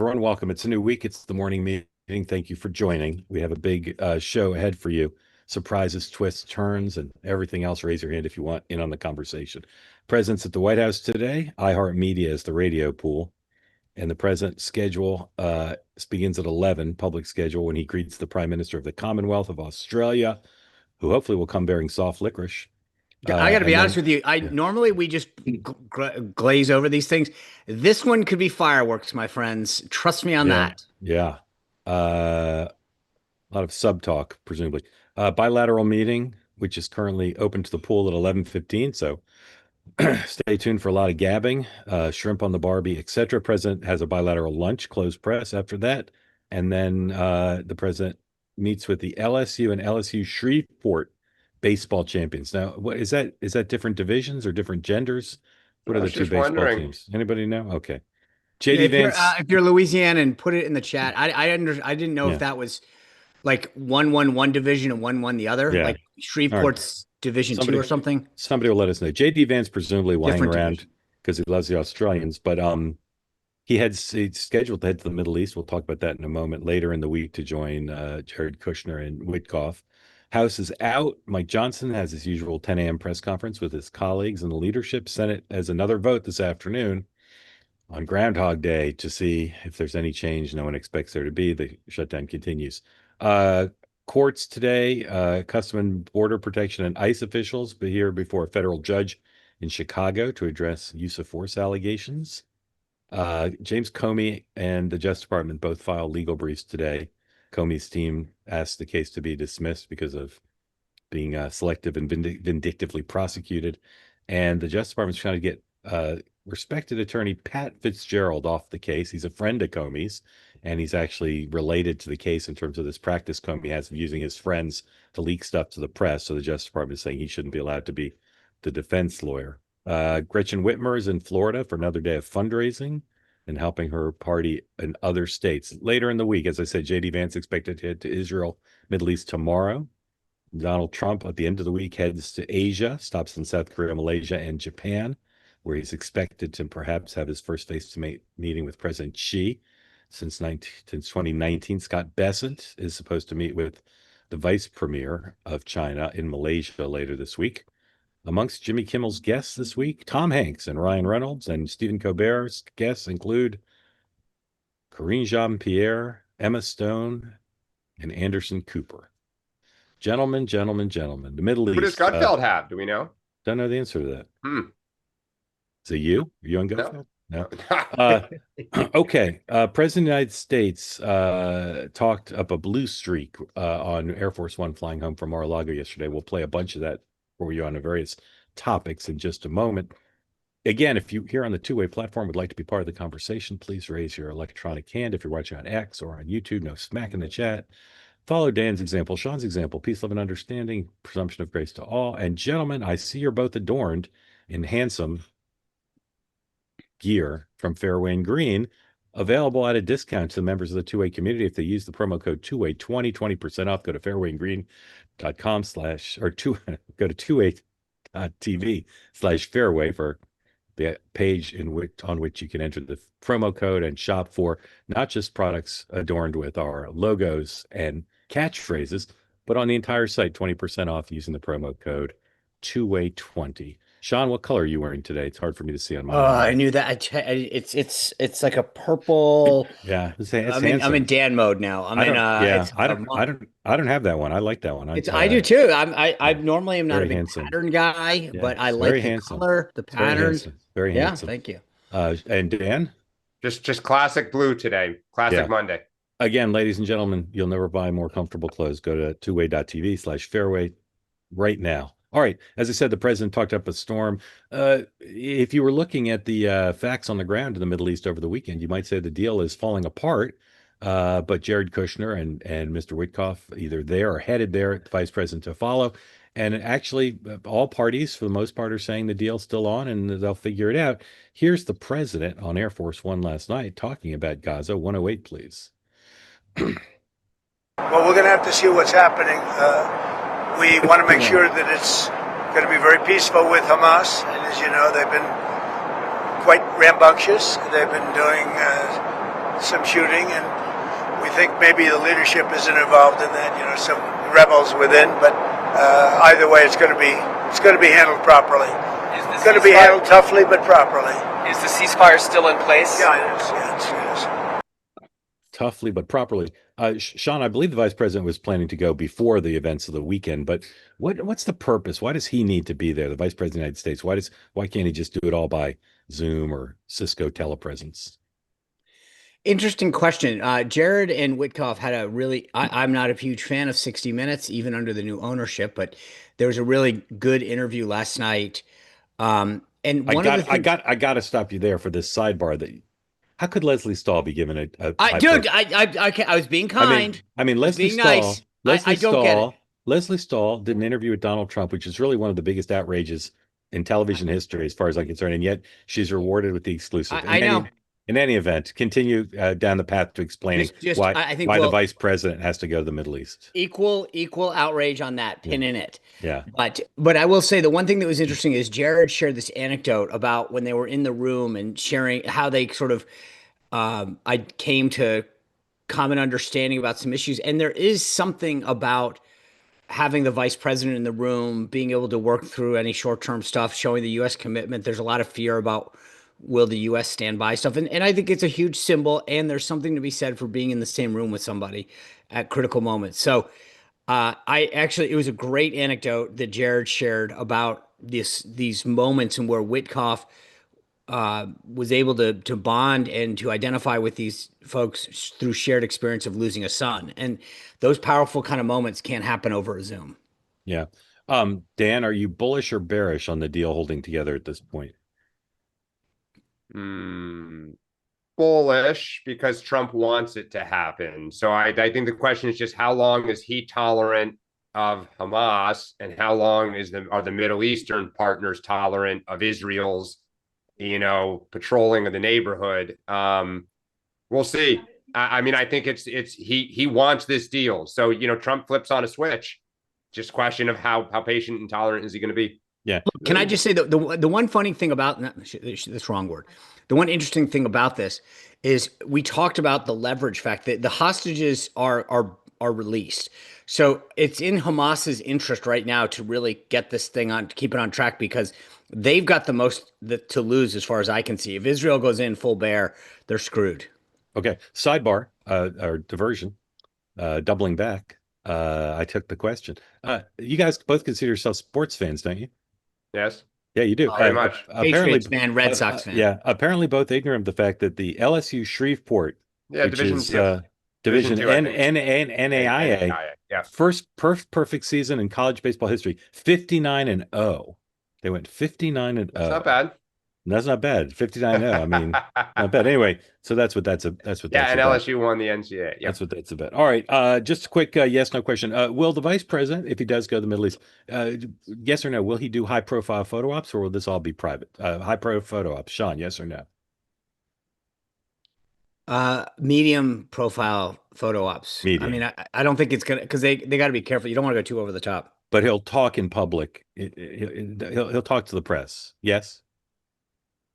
everyone. Welcome. It's a new week. It's the morning meeting. Thank you for joining. We have a big show ahead for you. Surprises, twists, turns, and everything else. Raise your hand if you want in on the conversation. Presence at the White House today. iHeartMedia is the radio pool. And the president's schedule begins at 11, public schedule, when he greets the Prime Minister of the Commonwealth of Australia, who hopefully will come bearing soft licorice. I got to be And honest then, with you. I yeah. normally we just glaze over these things. This one could be fireworks, my friends. Trust me on Yeah. that. Yeah. A lot of sub talk, presumably. Bilateral meeting, which is currently open to the pool at 11:15. So stay tuned for a lot of gabbing, shrimp on the Barbie, etc. President has a bilateral lunch, closed press after that. And then the president meets with the LSU and LSU Shreveport baseball champions. Now, what is that? Is that different divisions or different genders? What I are the was two just baseball wondering. teams? Anybody know? Okay. Yeah, JD Vance. if you're Louisiana and put it in the chat. I didn't know if Yeah. that was like one division and one the other, Yeah. like All right. Shreveport's Division Two or Somebody something. somebody will let us know. JD Vance presumably will hang Different around division. because he loves the Australians, but he's scheduled to head to the Middle East. We'll talk about that in a moment later in the week to join Jared Kushner and Witkoff. House is out. Mike Johnson has his usual 10 a.m. press conference with his colleagues in the leadership. Senate has another vote this afternoon on Groundhog Day to see if there's any change. No one expects there to be. The shutdown continues. Uh, Courts today, Custom and Border Protection and ICE officials be here before a federal judge in Chicago to address use of force allegations. James Comey and the Justice Department both filed legal briefs today. Comey's team asked the case to be dismissed because of being selective and vindictively prosecuted. And the Justice Department's trying to get respected attorney Pat Fitzgerald off the case. He's a friend of Comey's, and he's actually related to the case in terms of this practice Comey has of using his friends to leak stuff to the press. So the Justice Department is saying he shouldn't be allowed to be the defense lawyer. Gretchen Whitmer is in Florida for another day of fundraising and helping her party in other states. Later in the week, as I said, JD Vance expected to head to Israel, Middle East tomorrow. Donald Trump at the end of the week heads to Asia, stops in South Korea, Malaysia, and Japan, where he's expected to perhaps have his first face-to-face meeting with President Xi since 2019. Scott Bessent is supposed to meet with the vice premier of China in Malaysia later this week. Amongst Jimmy Kimmel's guests this week, Tom Hanks and Ryan Reynolds and Stephen Colbert's guests include Karine Jean-Pierre, Emma Stone, and Anderson Cooper. Gentlemen, the Middle Who does East. Gutfeld have? Do we know? Don't know the answer to that. Is it you? Are you on Gutfeld? No. Okay. President of the United States talked up a blue streak on Air Force One flying home from Mar-a-Lago yesterday. We'll play a bunch of that for you on the various topics in just a moment. Again, if you here on the two-way platform would like to be part of the conversation, please raise your electronic hand. If you're watching on X or on YouTube, no smack in the chat. Follow Dan's example, Sean's example, peace, love, and understanding, presumption of grace to all. And gentlemen, I see you're both adorned in handsome gear from Fairway and Green, available at a discount to the members of the two-way community. If they use the promo code 2way20, 20% off. Go to fairwayandgreen.com go to 2way.tv/fairway for the page on which you can enter the promo code and shop for not just products adorned with our logos and catchphrases, but on the entire site, 20% off using the promo code 2way20. Sean, what color are you wearing today? It's hard for me to see on my Oh, I end. knew that. It's like a purple. Yeah, it's I'm handsome. in Dan mode now. I don't, yeah, It's like I don't have that one. I like that one. I do too. I Yeah, normally am not a very big handsome. pattern guy, Yeah, but I it's like very the handsome. color, the It's very patterns. handsome. Very Yeah, handsome. thank you. And Dan? Just classic blue today. Classic Yeah. Monday. Again, ladies and gentlemen, you'll never buy more comfortable clothes. Go to twoway.tv/fairway right now. All right. As I said, the president talked up a storm. If you were looking at the facts on the ground in the Middle East over the weekend, you might say the deal is falling apart. But Jared Kushner and Mr. Witkoff either there or headed there, the vice president to follow. And actually, all parties, for the most part, are saying the deal's still on and they'll figure it out. Here's the president on Air Force One last night talking about Gaza. 108, please. Well, we're going to have to see what's happening. We want to make sure that it's going to be very peaceful with Hamas. And as you know, they've been quite rambunctious. They've been doing some shooting, and we think maybe the leadership isn't involved in that. Some rebels within, but either way, it's going to be handled properly. It's going to be handled toughly but properly. Is the ceasefire still in place? Yeah, it is. Yeah, it is. Toughly but properly. Sean, I believe the vice president was planning to go before the events of the weekend, but what's the purpose? Why does he need to be there, the vice president of the United States? Why can't he just do it all by Zoom or Cisco telepresence? Interesting question. Jared and Witkoff had a really, I'm not a huge fan of 60 Minutes, even under the new ownership, but there was a really good interview last night. And one of the things, I got to stop you there for this sidebar. How could Leslie Stahl be given a dude, I was being kind. I mean, Leslie being Stahl, nice. Leslie I don't get it. Leslie Stahl did an interview with Donald Trump, which is really one of the biggest outrages in television history, as far as I'm concerned. And yet she's rewarded with the exclusive. I know. In any event, continue down the path to explaining why the vice president has to go to the Middle East. Equal outrage on that, pin in it. Yeah. But I will say the one thing that was interesting is Jared shared this anecdote about when they were in the room and sharing how they sort of I came to common understanding about some issues. And there is something about having the vice president in the room, being able to work through any short-term stuff, showing the U.S. commitment. There's a lot of fear about will the U.S. stand by stuff. And I think it's a huge symbol. And there's something to be said for being in the same room with somebody at critical moments. So it was a great anecdote that Jared shared about these moments and where Witkoff was able to bond and to identify with these folks through shared experience of losing a son. And those powerful kind of moments can't happen over a Zoom. Yeah. Dan, are you bullish or bearish on the deal holding together at this point? Bullish, because Trump wants it to happen. So I think the question is just how long is he tolerant of Hamas, and how long are the Middle Eastern partners tolerant of Israel's patrolling of the neighborhood? We'll see. I mean, I think he wants this deal. So, Trump flips on a switch. Just a question of how patient and tolerant is he going to be? Yeah. Can I just say the one funny thing about this wrong word? The one interesting thing about this is we talked about the leverage fact that the hostages are released. So it's in Hamas's interest right now to really get this thing to keep it on track, because they've got the most to lose as far as I can see. If Israel goes in full bear, they're screwed. Okay. Sidebar, or diversion, doubling back. I took the question. You guys both consider yourselves sports fans, don't you? Yes. Yeah, you do. Very much. Apparently, Patriots fan, Red Sox fan. Yeah, apparently both ignorant of the fact that the LSU Shreveport, which Division is two. Division Division two, I think. NAIA, Yeah. first perfect season in college baseball history, 59-0. They went 59-0. That's not bad. That's not bad. 59-0. I mean, not bad. Anyway, so that's what that's and about. LSU won the NCAA. Yeah. That's what that's about. All right. Just a quick yes/no question. Will the vice president, if he does go to the Middle East, yes or no, will he do high-profile photo ops, or will this all be private? High-profile photo ops. Sean, yes or no? Medium profile photo ops. Medium. I mean, I don't think it's gonna, because they got to be careful. You don't want to go too over the top. But he'll talk in public. He'll talk to the press. Yes.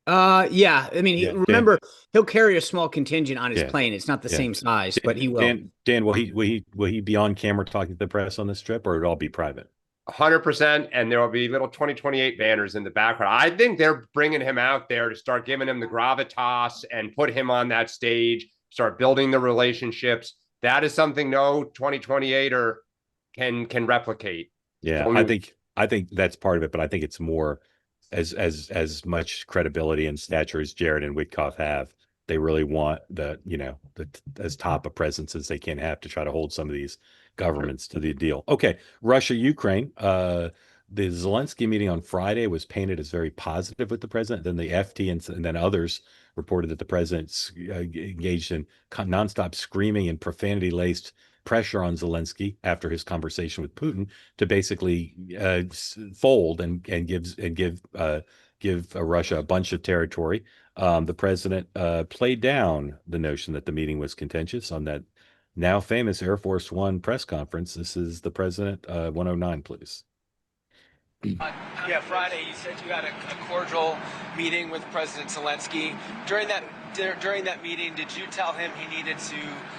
Yeah. I mean, Yeah, remember, he'll carry a small contingent on his Yeah. plane. It's not the same size, but he will. Dan, will he be on camera talking to the press on this trip, or it'll all be private? 100%, and there will be little 2028 banners in the background. I think they're bringing him out there to start giving him the gravitas and put him on that stage, start building the relationships. That is something no 2028er can replicate. Yeah, I think that's part of it, but I think it's more as much credibility and stature as Jared and Witkoff have. They really want the as top a presence as they can have to try to hold some of these governments to the deal. Okay, Russia, Ukraine. The Zelensky meeting on Friday was painted as very positive with the president. Then the FT and then others reported that the president's engaged in nonstop screaming and profanity-laced pressure on Zelensky after his conversation with Putin to basically fold and give Russia a bunch of territory. The president played down the notion that the meeting was contentious on that now famous Air Force One press conference. This is the president, 109, please. Yeah, Friday, you said you had a cordial meeting with President Zelensky. During that meeting, did you tell him he needed to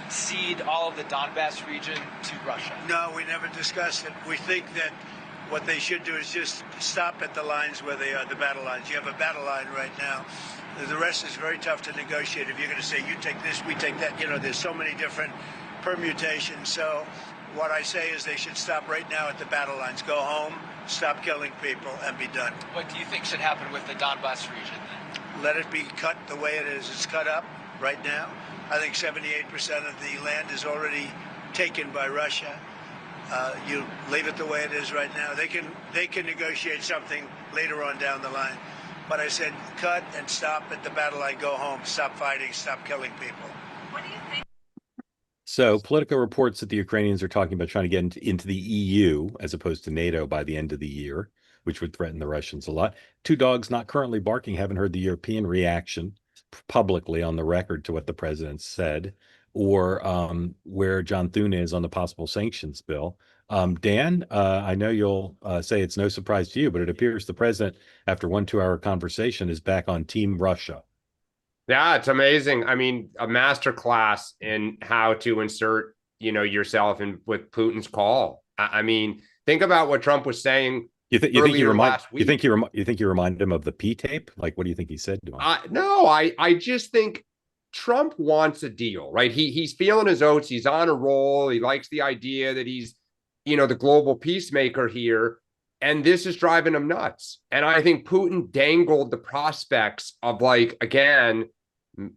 cede all of the Donbass region to Russia? No, we never discussed it. We think that what they should do is just stop at the lines where they are, the battle lines. You have a battle line right now. The rest is very tough to negotiate. If you're going to say, you take this, we take that, there's so many different permutations. So what I say is they should stop right now at the battle lines. Go home, stop killing people, and be done. What do you think should happen with the Donbass region then? Let it be cut the way it is. It's cut up right now. I think 78% of the land is already taken by Russia. You leave it the way it is right now. They can negotiate something later on down the line. But I said cut and stop at the battle line, go home, stop fighting, stop killing people. What do you think? So Politico reports that the Ukrainians are talking about trying to get into the EU as opposed to NATO by the end of the year, which would threaten the Russians a lot. Two dogs not currently barking haven't heard the European reaction publicly on the record to what the president said, or where John Thune is on the possible sanctions bill. Dan, I know you'll say it's no surprise to you, but it appears the president, after 1 2 hour conversation, is back on Team Russia. Yeah, it's amazing. I mean, a master class in how to insert, yourself in with Putin's call. I mean, think about what Trump was saying. You think you last week. you think you remind him of the P tape? Like, what do you think he said to him? No, I just think Trump wants a deal, right? He's feeling his oats. He's on a roll. He likes the idea that he's, the global peacemaker here. And this is driving him nuts. And I think Putin dangled the prospects of, like, again,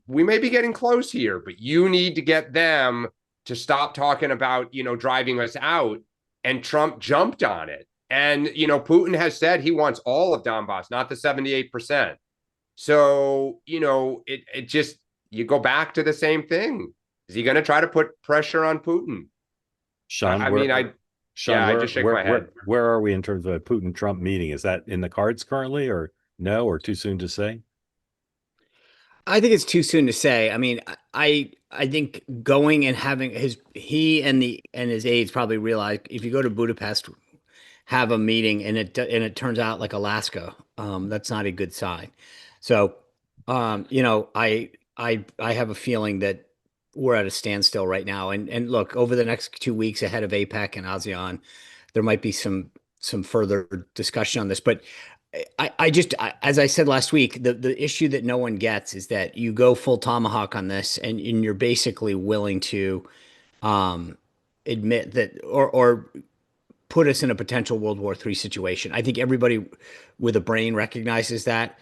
we may be getting close here, but you need to get them to stop talking about, driving us out. And Trump jumped on it. And, Putin has said he wants all of Donbass, not the 78%. So, it just, you go back to the same thing. Is he going to try to put pressure on Putin? Sean, I just shake my head. Where are we in terms of a Putin-Trump meeting? Is that in the cards currently, or no, or too soon to say? I think it's too soon to say. I mean, I think going and having he and his aides probably realize if you go to Budapest, have a meeting and it turns out like Alaska, that's not a good sign. So, I have a feeling that we're at a standstill right now. And look, over the next 2 weeks ahead of APEC and ASEAN, there might be some further discussion on this. But as I said last week, the issue that no one gets is that you go full tomahawk on this, and you're basically willing to admit that or put us in a potential World War III situation. I think everybody with a brain recognizes that.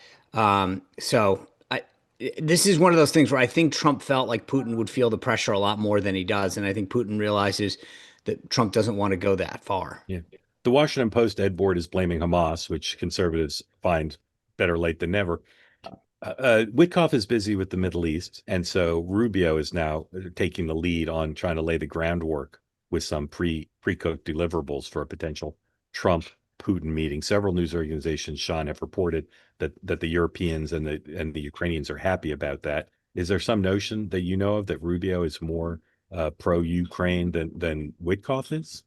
This is one of those things where I think Trump felt like Putin would feel the pressure a lot more than he does. And I think Putin realizes that Trump doesn't want to go that far. Yeah. The Washington Post Ed Board is blaming Hamas, which conservatives find better late than never. Witkoff is busy with the Middle East. And so Rubio is now taking the lead on trying to lay the groundwork with some pre-cooked deliverables for a potential Trump-Putin meeting. Several news organizations, Sean, have reported that the Europeans and the Ukrainians are happy about that. Is there some notion that you know of that Rubio is more pro-Ukraine than Witkoff is?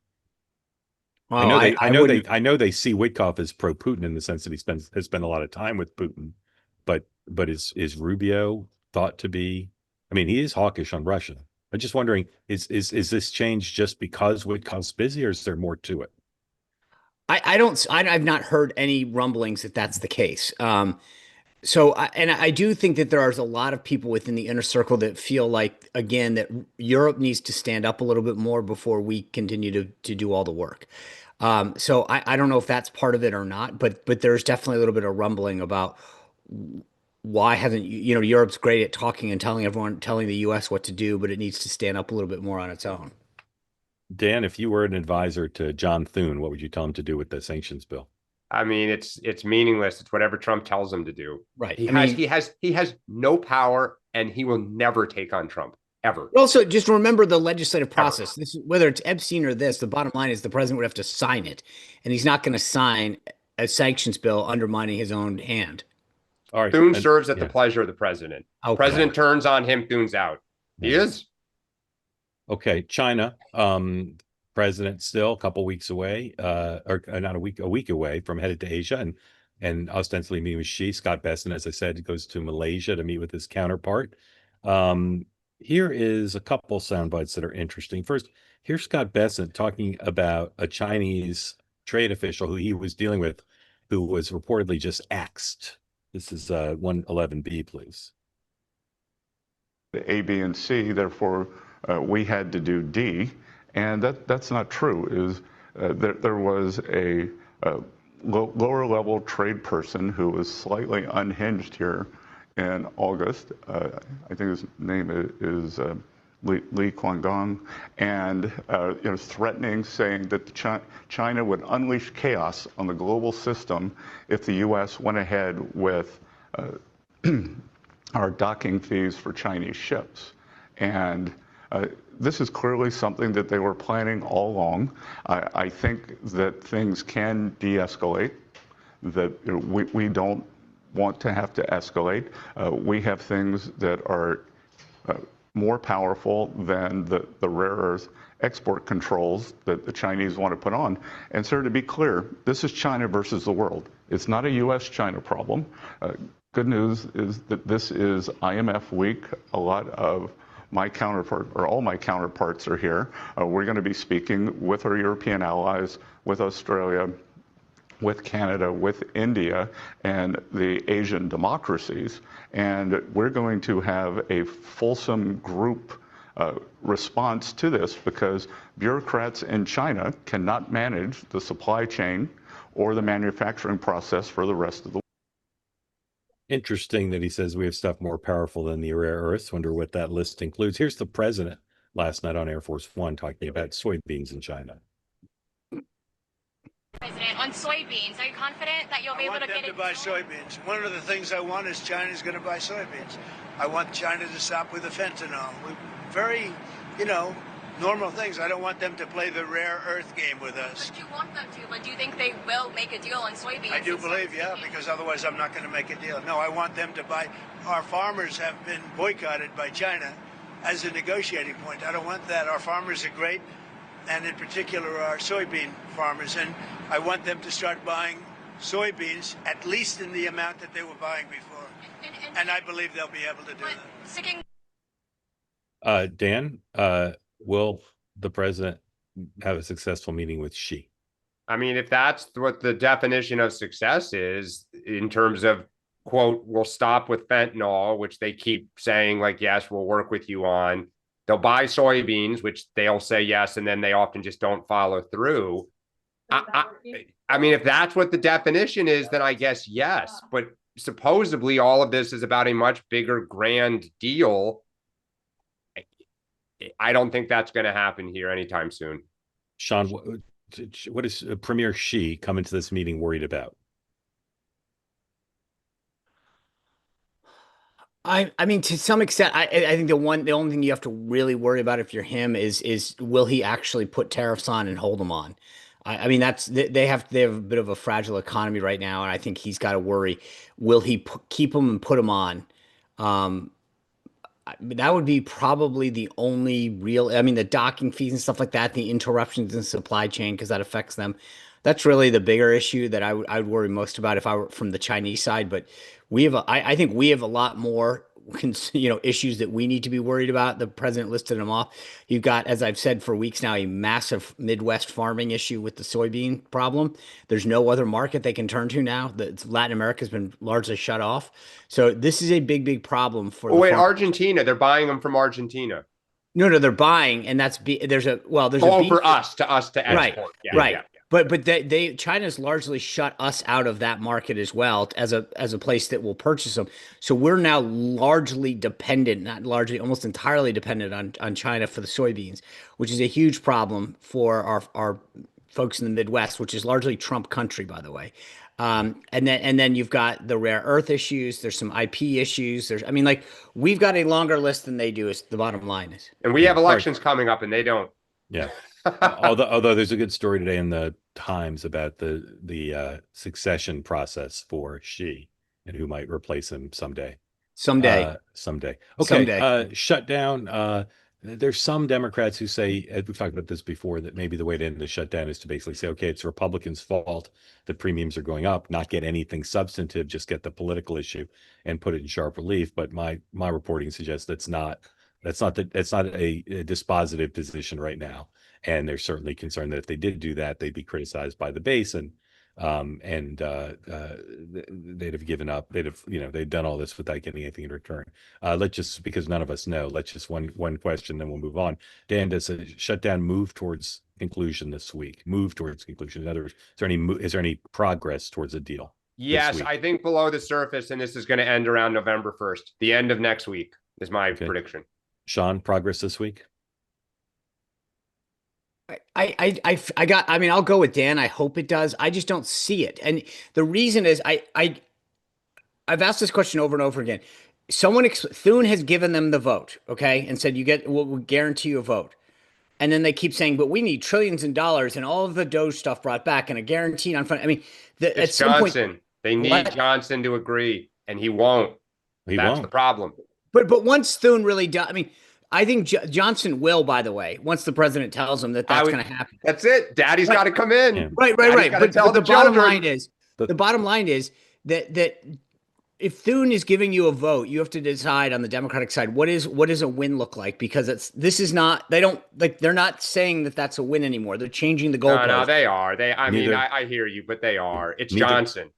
Well, I know they see Witkoff as pro-Putin in the sense that has spent a lot of time with Putin, but is Rubio thought to be? I mean, he is hawkish on Russia. I'm just wondering, is this change just because Witkoff's busy, or is there more to it? I've not heard any rumblings that that's the case. I do think that there are a lot of people within the inner circle that feel like, again, that Europe needs to stand up a little bit more before we continue to do all the work. I don't know if that's part of it or not, but there's definitely a little bit of rumbling about why hasn't, Europe's great at talking and telling the US what to do, but it needs to stand up a little bit more on its own. Dan, if you were an advisor to John Thune, what would you tell him to do with the sanctions bill? I mean, it's meaningless. It's whatever Trump tells him to do. Right. He has no power, and he will never take on Trump ever. Also, just remember the legislative process. This is, whether it's Epstein or this, the bottom line is the president would have to sign it, and he's not going to sign a sanctions bill undermining his own hand. All right. Thune serves at the pleasure of the president. Okay. President turns on him, Thune's out. He is. Okay, China. president still a couple weeks away, or not a week away from headed to Asia and ostensibly meeting with Xi. Scott Bessent, as I said, goes to Malaysia to meet with his counterpart. Here is a couple sound bites that are interesting. First, here's Scott Bessent talking about a Chinese trade official who he was dealing with, who was reportedly just axed. This is 111B, please. The A, B, and C, therefore we had to do D, and that's not true. There was a lower level trade person who was slightly unhinged here in August. I think his name is Li Guangdong, and threatening, saying that China would unleash chaos on the global system if the U.S. went ahead with our docking fees for Chinese ships. And this is clearly something that they were planning all along. I think that things can de-escalate, that we don't want to have to escalate. We have things that are more powerful than the rare earth export controls that the Chinese want to put on. And sir, to be clear, this is China versus the world. It's not a U.S.-China problem. Good news is that this is IMF week. A lot of my counterpart, or all my counterparts, are here. We're going to be speaking with our European allies, with Australia, with Canada, with India, and the Asian democracies. And we're going to have a fulsome group response to this, because bureaucrats in China cannot manage the supply chain or the manufacturing process for the rest of the world. Interesting that he says we have stuff more powerful than the rare earths. Wonder what that list includes. Here's the president last night on Air Force One talking about soybeans in China. President, on soybeans, are you confident that you'll be able to get it? I want them to buy soybeans. One of the things I want is China's going to buy soybeans. I want China to stop with the fentanyl. Very, normal things. I don't want them to play the rare earth game with us. But you want them to, but do you think they will make a deal on soybeans? I do believe, yeah, because otherwise I'm not going to make a deal. No, I want them to buy. Our farmers have been boycotted by China as a negotiating point. I don't want that. Our farmers are great, and in particular our soybean farmers, and I want them to start buying soybeans at least in the amount that they were buying before. And I believe they'll be able to do that. Sticking. Dan, will the president have a successful meeting with Xi? I mean, if that's what the definition of success is, in terms of, quote, we'll stop with fentanyl, which they keep saying, like, yes, we'll work with you on. They'll buy soybeans, which they'll say yes, and then they often just don't follow through. I mean, if that's what the definition is, then I guess yes. But supposedly all of this is about a much bigger, grand deal. I don't think that's going to happen here anytime soon. Sean, what is Premier Xi coming to this meeting worried about? I mean, to some extent, I think the only thing you have to really worry about if you're him is will he actually put tariffs on and hold them on? I mean, they have a bit of a fragile economy right now, and I think he's got to worry. Will he keep them and put them on? That would be probably the only real. I mean, the docking fees and stuff like that, the interruptions in the supply chain, because that affects them. That's really the bigger issue that I would worry most about if I were from the Chinese side. But I think we have a lot more issues that we need to be worried about. The president listed them off. You've got, as I've said for weeks now, a massive Midwest farming issue with the soybean problem. There's no other market they can turn to now. Latin America has been largely shut off. So this is a big, big problem for. Oh, wait, Argentina. They're buying them from Argentina. No, they're buying, and there's a for us to export. Right, Yeah, right. Yeah. But China's largely shut us out of that market as well as a place that will purchase them. So we're now largely dependent, not largely, almost entirely dependent on China for the soybeans, which is a huge problem for our folks in the Midwest, which is largely Trump country, by the way. And then you've got the rare earth issues. There's some IP issues. We've got a longer list than they do. Is the bottom line is. And we have elections coming up, and they don't. Yeah. although there's a good story today in the Times about the succession process for Xi and who might replace him someday. Someday. Okay. Someday. Shutdown. there's some Democrats who say, as we've talked about this before, that maybe the way to end the shutdown is to basically say, okay, it's Republicans' fault that premiums are going up, not get anything substantive, just get the political issue and put it in sharp relief. But my reporting suggests that's not a dispositive position right now. And they're certainly concerned that if they did do that, they'd be criticized by the base they'd have given up. They'd done all this without getting anything in return. Let's just, because none of us know, let's just one question, then we'll move on. Dan, does a shutdown move towards conclusion this week? Move towards conclusion. In other words, is there any progress towards a deal? Yes, I think below the surface, and this is going to end around November 1st. The end of next week is my prediction. Sean, progress this week? I'll go with Dan. I hope it does. I just don't see it. And the reason is I've asked this question over and over again. Thune has given them the vote, okay, and said we'll guarantee you a vote. And then they keep saying, but we need trillions in dollars and all of the Doge stuff brought back and a guaranteed on front. I mean, it's Johnson. They need Johnson to agree, and he won't. That's the problem. But once Thune really does, I mean, I think Johnson will, by the way, once the president tells him that's going to happen. That's it. Daddy's got to come in. Yeah. Right. But the bottom line is that if Thune is giving you a vote, you have to decide on the Democratic side, what does a win look like? Because they're not saying that that's a win anymore. They're changing the goalpost. No, they are. I hear you, but they are. It's Johnson.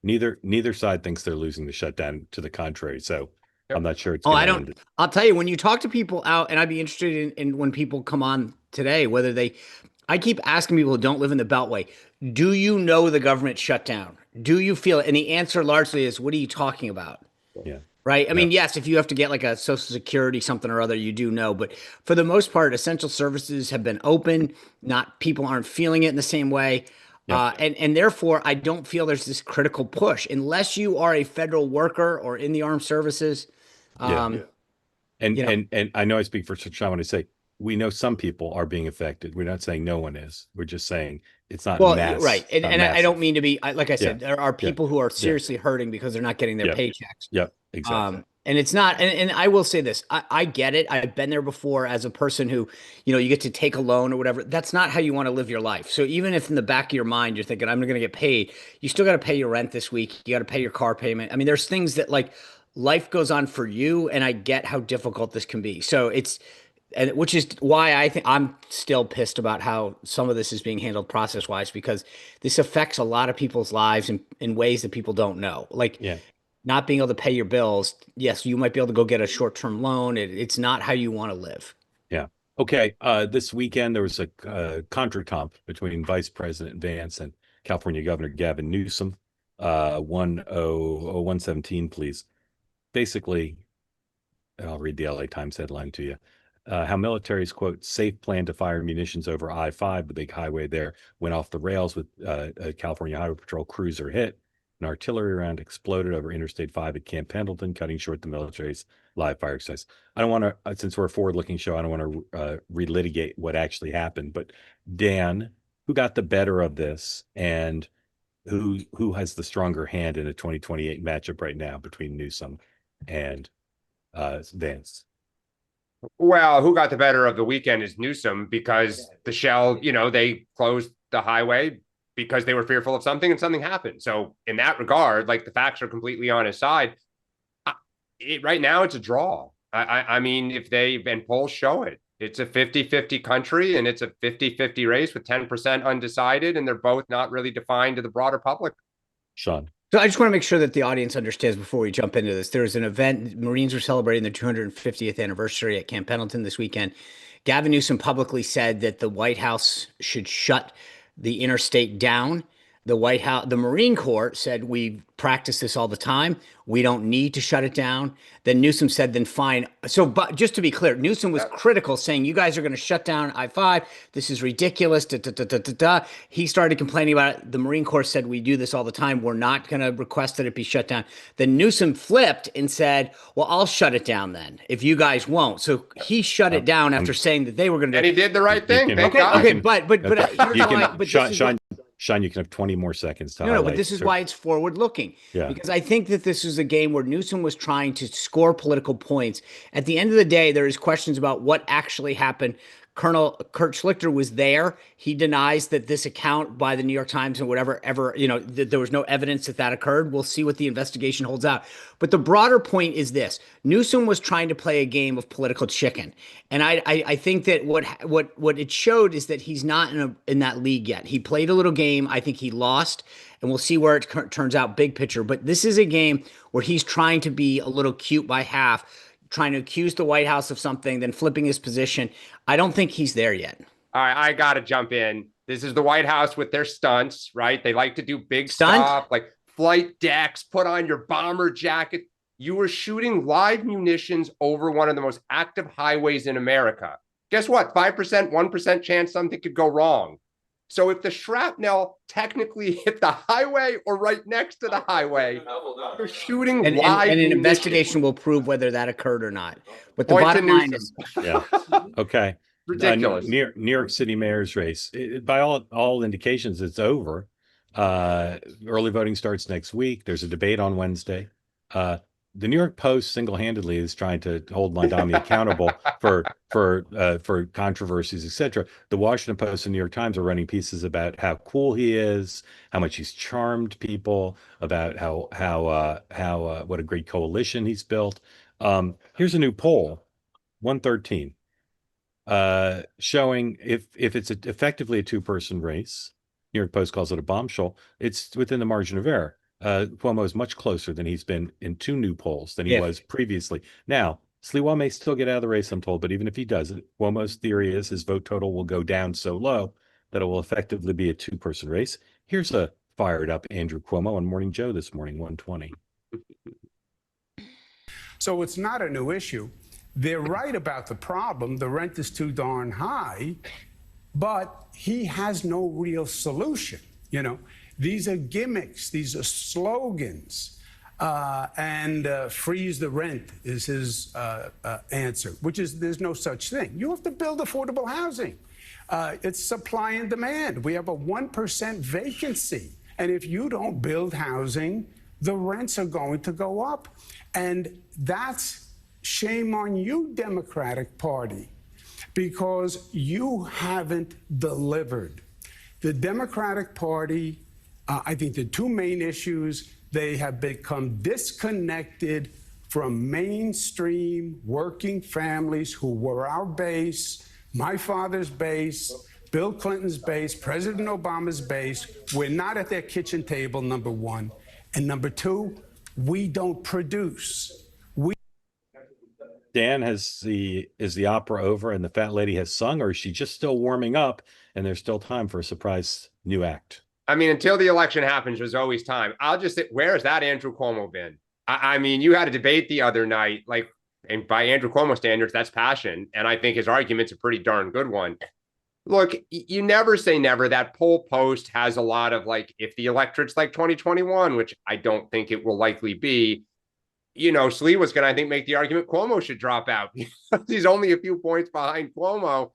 Neither side thinks they're losing the shutdown. To the contrary. So I'm not sure it's. I'll tell you, when you talk to people out, and I'd be interested in when people come on today, I keep asking people who don't live in the Beltway, do you know the government shut down? Do you feel it? And the answer largely is, what are you talking about? Yeah. Right. I mean, yes, if you have to get like a Social Security, something or other, you do know. But for the most part, essential services have been open. People aren't feeling it in the same way. Yeah. And therefore, I don't feel there's this critical push unless you are a federal worker or in the armed services. And I know I speak for Sean when I say we know some people are being affected. We're not saying no one is. We're just saying it's not mass. Right. And I don't mean to be, like I said, there are people who are seriously hurting because they're not getting their paychecks. Yep, exactly. And it's not, and I will say this, I get it. I've been there before as a person who, you get to take a loan or whatever. That's not how you want to live your life. So even if in the back of your mind, you're thinking, I'm going to get paid, you still got to pay your rent this week. You got to pay your car payment. I mean, there's things that life goes on for you, and I get how difficult this can be. So which is why I think I'm still pissed about how some of this is being handled process-wise, because this affects a lot of people's lives in ways that people don't know. Not being able to pay your bills. Yes, you might be able to go get a short-term loan. It's not how you want to live. Yeah. Okay. This weekend, there was a contretemps between Vice President Vance and California Governor Gavin Newsom. 117, please. Basically, I'll read the LA Times headline to you. How military's, quote, safe plan to fire munitions over I-5, the big highway there, went off the rails with a California Highway Patrol cruiser hit. An artillery round exploded over Interstate 5 at Camp Pendleton, cutting short the military's live fire exercise. I don't want to, since we're a forward-looking show, I don't want to relitigate what actually happened. But Dan, who got the better of this, and who has the stronger hand in a 2028 matchup right now between Newsom and Vance? Well, who got the better of the weekend is Newsom, because the Shell, they closed the highway because they were fearful of something, and something happened. So in that regard, the facts are completely on his side. Right now, it's a draw. I mean, and polls show it, it's a 50-50 country, and it's a 50-50 race with 10% undecided, and they're both not really defined to the broader public. Sean. So I just want to make sure that the audience understands before we jump into this. There's an event, Marines were celebrating their 250th anniversary at Camp Pendleton this weekend. Gavin Newsom publicly said that the White House should shut the interstate down. The Marine Corps said, we practice this all the time. We don't need to shut it down. Then Newsom said, then fine. So, but just to be clear, Newsom was critical, saying, you guys are going to shut down I-5. This is ridiculous. He started complaining about it. The Marine Corps said, we do this all the time. We're not going to request that it be shut down. Then Newsom flipped and said, well, I'll shut it down then, if you guys won't. So he shut it down after saying that they were going to. And he did the right thing. Okay, but Sean, you can have 20 more seconds to No, but highlight. this is why it's forward looking. Yeah. Because I think that this is a game where Newsom was trying to score political points. At the end of the day, there is questions about what actually happened. Colonel Kurt Schlichter was there. He denies that this account by the New York Times and whatever ever, that there was no evidence that that occurred. We'll see what the investigation holds out. But the broader point is this: Newsom was trying to play a game of political chicken, and I think that what it showed is that he's not in that league yet. He played a little game. I think he lost, and we'll see where it turns out big picture. But this is a game where he's trying to be a little cute by half, trying to accuse the White House of something, then flipping his position. I don't think he's there yet. All right, I got to jump in. This is the White House with their stunts, right? They like to do big stuff like flight decks, put on your bomber jacket. You were shooting live munitions over one of the most active highways in America. Guess what? 5%, 1% chance something could go wrong. So if the shrapnel technically hit the highway or right next to the highway, you're shooting live and an munitions. investigation will prove whether that occurred or not. But the bottom line is, yeah, okay, ridiculous. New York City mayor's race, by all indications, it's over. Early voting starts next week. There's a debate on Wednesday. The New York Post single-handedly is trying to hold Mondami accountable for controversies, etc. The Washington Post and New York Times are running pieces about how cool he is, how much he's charmed people, about how what a great coalition he's built. Here's a new poll, 113, showing if it's effectively a two-person race. New York Post calls it a bombshell. It's within the margin of error. Cuomo is much closer than he's been in two new polls than he was previously. Now, Sliwa may still get out of the race, I'm told, but even if he doesn't, Cuomo's theory is his vote total will go down so low that it will effectively be a two-person race. Here's a fired up Andrew Cuomo on Morning Joe this morning, 120. So it's not a new issue. They're right about the problem. The rent is too darn high, but he has no real solution, These are gimmicks. These are slogans. And freeze the rent is his answer, which is there's no such thing. You have to build affordable housing. It's supply and demand. We have a 1% vacancy. And if you don't build housing, the rents are going to go up. And that's shame on you, Democratic Party, because you haven't delivered. The Democratic Party, I think the two main issues, they have become disconnected from mainstream working families who were our base, my father's base, Bill Clinton's base, President Obama's base. We're not at their kitchen table, number one. And number two, we don't produce. Dan, is the opera over and the fat lady has sung, or is she just still warming up and there's still time for a surprise new act? I mean, until the election happens, there's always time. I'll just say, where has that Andrew Cuomo been? I mean, you had a debate the other night, and by Andrew Cuomo standards, that's passion. And I think his argument's a pretty darn good one. Look, you never say never. That poll post has a lot of if the electorate's like 2021, which I don't think it will likely be, Slee was going to, I think, make the argument Cuomo should drop out. He's only a few points behind Cuomo.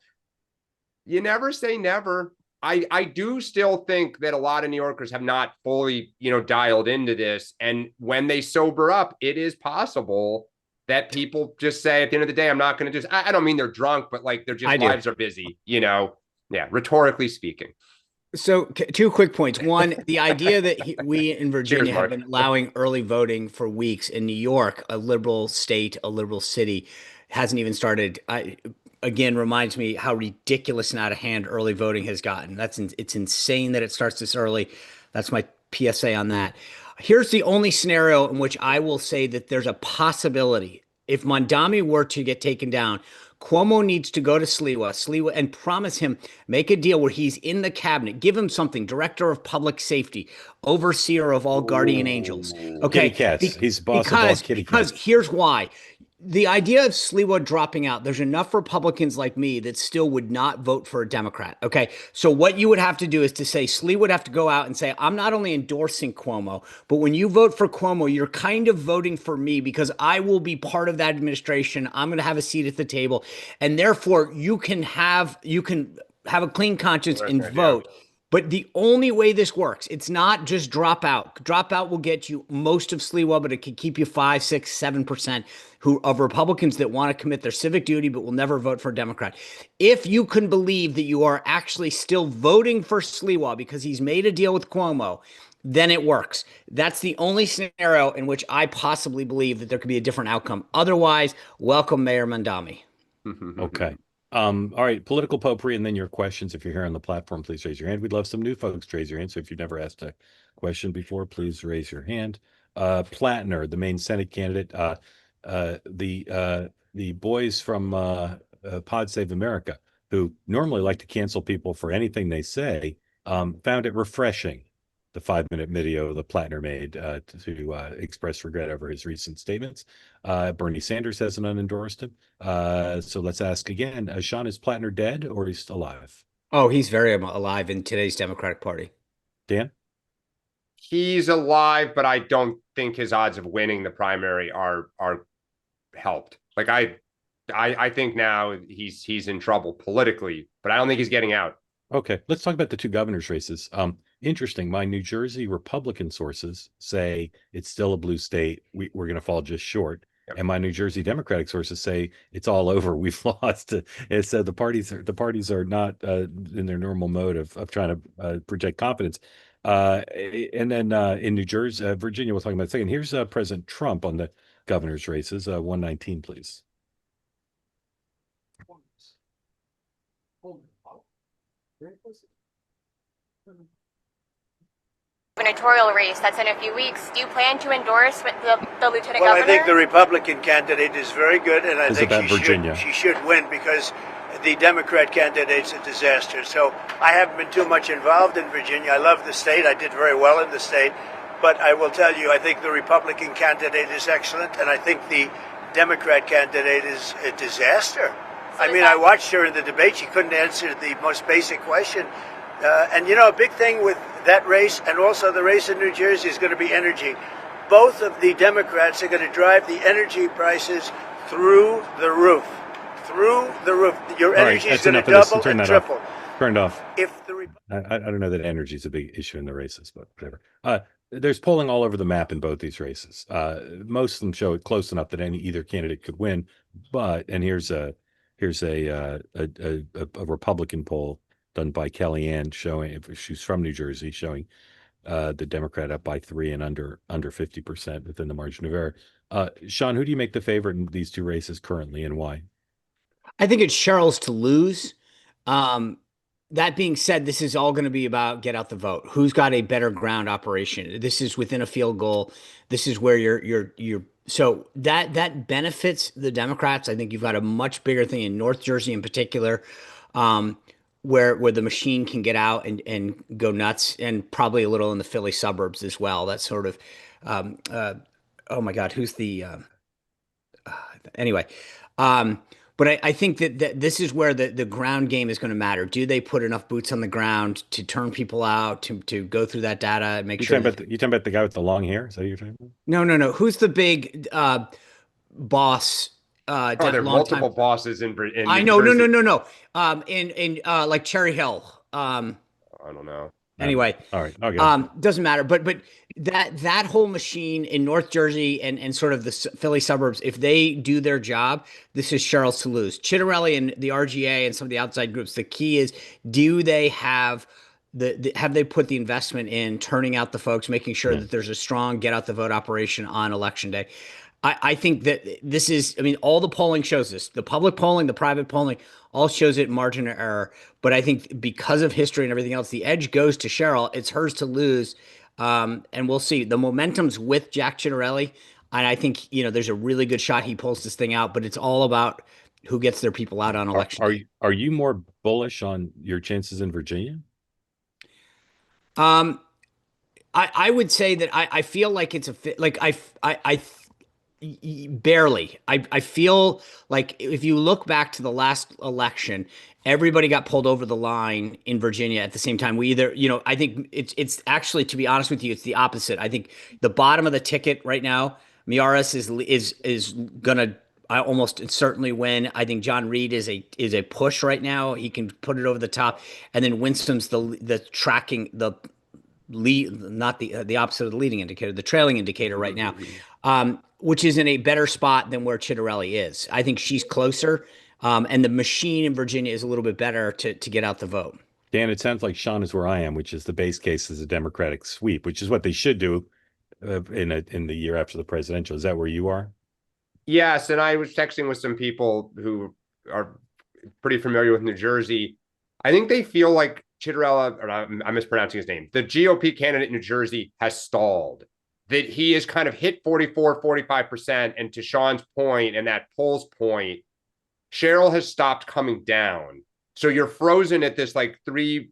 You never say never. I do still think that a lot of New Yorkers have not fully, dialed into this. And when they sober up, it is possible that people just say at the end of the day, I'm not going to do this. I don't mean they're drunk, but their lives are busy, Yeah, rhetorically speaking. So two quick points. One, the idea that we in Virginia have been allowing early voting for weeks. In New York, a liberal state, a liberal city, hasn't even started. Again, reminds me how ridiculous and out of hand early voting has gotten. It's insane that it starts this early. That's my PSA on that. Here's the only scenario in which I will say that there's a possibility. If Mondami were to get taken down, Cuomo needs to go to Sliwa, and promise him, make a deal where he's in the cabinet, give him something, director of public safety, overseer of all guardian angels. Okay. Kitty cats. He's boss of all kitty cats. Because here's why. The idea of Sliwa dropping out, there's enough Republicans like me that still would not vote for a Democrat. Okay. So what you would have to do is to say, Sliwa would have to go out and say, I'm not only endorsing Cuomo, but when you vote for Cuomo, you're kind of voting for me because I will be part of that administration. I'm going to have a seat at the table. And therefore you can have a clean conscience and vote. But the only way this works, it's not just drop out. Drop out will get you most of Sliwa, but it can keep you 5, 6, 7% who of Republicans that want to commit their civic duty but will never vote for a Democrat. If you can believe that you are actually still voting for Sliwa because he's made a deal with Cuomo, then it works. That's the only scenario in which I possibly believe that there could be a different outcome. Otherwise, welcome Mayor Mandami. Okay. All right, political potpourri, and then your questions. If you're here on the platform, please raise your hand. We'd love some new folks to raise your hand. So if you've never asked a question before, please raise your hand. Platner, the main Senate candidate, the boys from Pod Save America, who normally like to cancel people for anything they say, found it refreshing, the 5-minute video that Platner made to express regret over his recent statements. Bernie Sanders hasn't unendorsed him. So let's ask again, Sean, is Platner dead or is he still alive? Oh, he's very alive in today's Democratic Party. Dan? He's alive, but I don't think his odds of winning the primary are helped. Like I think now he's in trouble politically, but I don't think he's getting out. Okay, let's talk about the two governor's races. Interesting. My New Jersey Republican sources say it's still a blue state. We're going to fall just short. Yep. And my New Jersey Democratic sources say it's all over. We've lost. And so the parties are not in their normal mode of trying to project confidence. And then in New Jersey, Virginia, we'll talk about in a second. Here's President Trump on the governor's races. 119, please. Gubernatorial race that's in a few weeks. Do you plan to endorse with the lieutenant Well, governor? I think the Republican candidate is very good, and I think Virginia. She should win because the Democrat candidate's a disaster. So I haven't been too much involved in Virginia. I love the state. I did very well in the state. But I will tell you, I think the Republican candidate is excellent, and I think the Democrat candidate is a disaster. I mean, I watched her in the debate. She couldn't answer the most basic question. And, you know, a big thing with that race and also the race in New Jersey is going to be energy. Both of the Democrats are going to drive the energy prices through the roof. Through the roof. Your energy is going to double and triple. Turned off. If the I don't know that energy is a big issue in the races, but whatever. There's polling all over the map in both these races. Most of them show it close enough that either candidate could win. But, and here's a Republican poll done by Kellyanne showing, if she's from New Jersey, showing the Democrat up by 3 and under 50% within the margin of error. Sean, who do you make the favorite in these two races currently, and why? I think it's Cheryl's to lose. That being said, this is all going to be about get out the vote. Who's got a better ground operation? This is within a field goal. This is where you're so that benefits the Democrats. I think you've got a much bigger thing in North Jersey in particular, where the machine can get out and go nuts, and probably a little in the Philly suburbs as well. That's sort of oh my God, who's the anyway. But I think that this is where the ground game is going to matter. Do they put enough boots on the ground to turn people out, to go through that data and make sure? You talking about the guy with the long hair? Is that what you're talking about? No. Who's the big boss? There are multiple bosses in I know. Jersey. No. In like Cherry Hill. I don't know. Anyway, all right. Okay. Doesn't matter. But that whole machine in North Jersey and sort of the Philly suburbs, if they do their job, this is Cheryl's to lose. Chitterelli and the RGA and some of the outside groups. The key is, do they have have they put the investment in turning out the folks, making sure that there's a strong get out the vote operation on election day? I think that this is, I mean, all the polling shows this. The public polling, the private polling, all shows it margin of error. But I think because of history and everything else, the edge goes to Cheryl. It's hers to lose. And we'll see. The momentum's with Jack Chitterelli. And I think, there's a really good shot he pulls this thing out. But it's all about who gets their people out on election day. Are you more bullish on your chances in Virginia? I would say that I feel like it's I barely. I feel like if you look back to the last election, everybody got pulled over the line in Virginia at the same time. We either, I think it's actually, to be honest with you, it's the opposite. I think the bottom of the ticket right now, Miaris is gonna I almost certainly win. I think John Reed is a push right now. He can put it over the top, and then Winston's the tracking the lead, not the opposite of the leading indicator, the trailing indicator right now, which is in a better spot than where Chitterelli is. I think she's closer, and the machine in Virginia is a little bit better to get out the vote. Dan, it sounds like Sean is where I am, which is the base case is a Democratic sweep, which is what they should do in the year after the presidential. Is that where you are? Yes, and I was texting with some people who are pretty familiar with New Jersey. I think they feel like Chitterella, or I'm mispronouncing his name, the GOP candidate in New Jersey has stalled, that he has kind of hit 44, 45%. And to Sean's point and that poll's point, Cheryl has stopped coming down. So you're frozen at this like 3%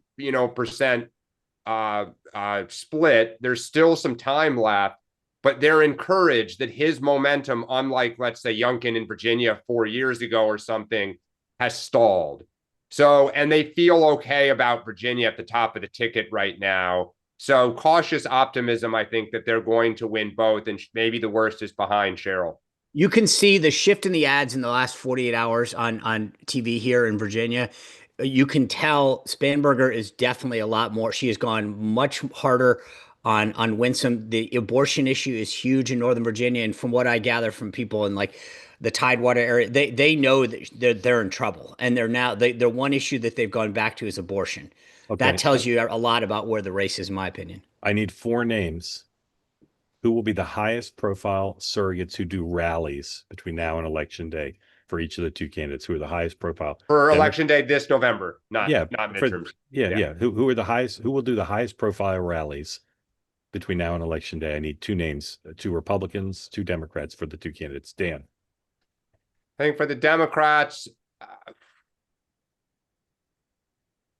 split. There's still some time left, but they're encouraged that his momentum, unlike, let's say, Youngkin in Virginia 4 years ago or something, has stalled. So, and they feel okay about Virginia at the top of the ticket right now. So cautious optimism, I think, that they're going to win both, and maybe the worst is behind Cheryl. You can see the shift in the ads in the last 48 hours on TV here in Virginia. You can tell Spanberger is definitely a lot more. She has gone much harder on Winsome. The abortion issue is huge in Northern Virginia, and from what I gather from people in like the Tidewater area, they know that they're in trouble, and the one issue that they've gone back to is abortion. Okay. That tells you a lot about where the race is, in my opinion. I need 4 names. Who will be the highest profile surrogates who do rallies between now and election day for each of the 2 candidates? Who are the highest profile for election day this November? Not midterms. Yeah. Who are the highest? Who will do the highest profile rallies between now and election day? I need 2 names: 2 Republicans, 2 Democrats for the 2 candidates. Dan. I think for the Democrats,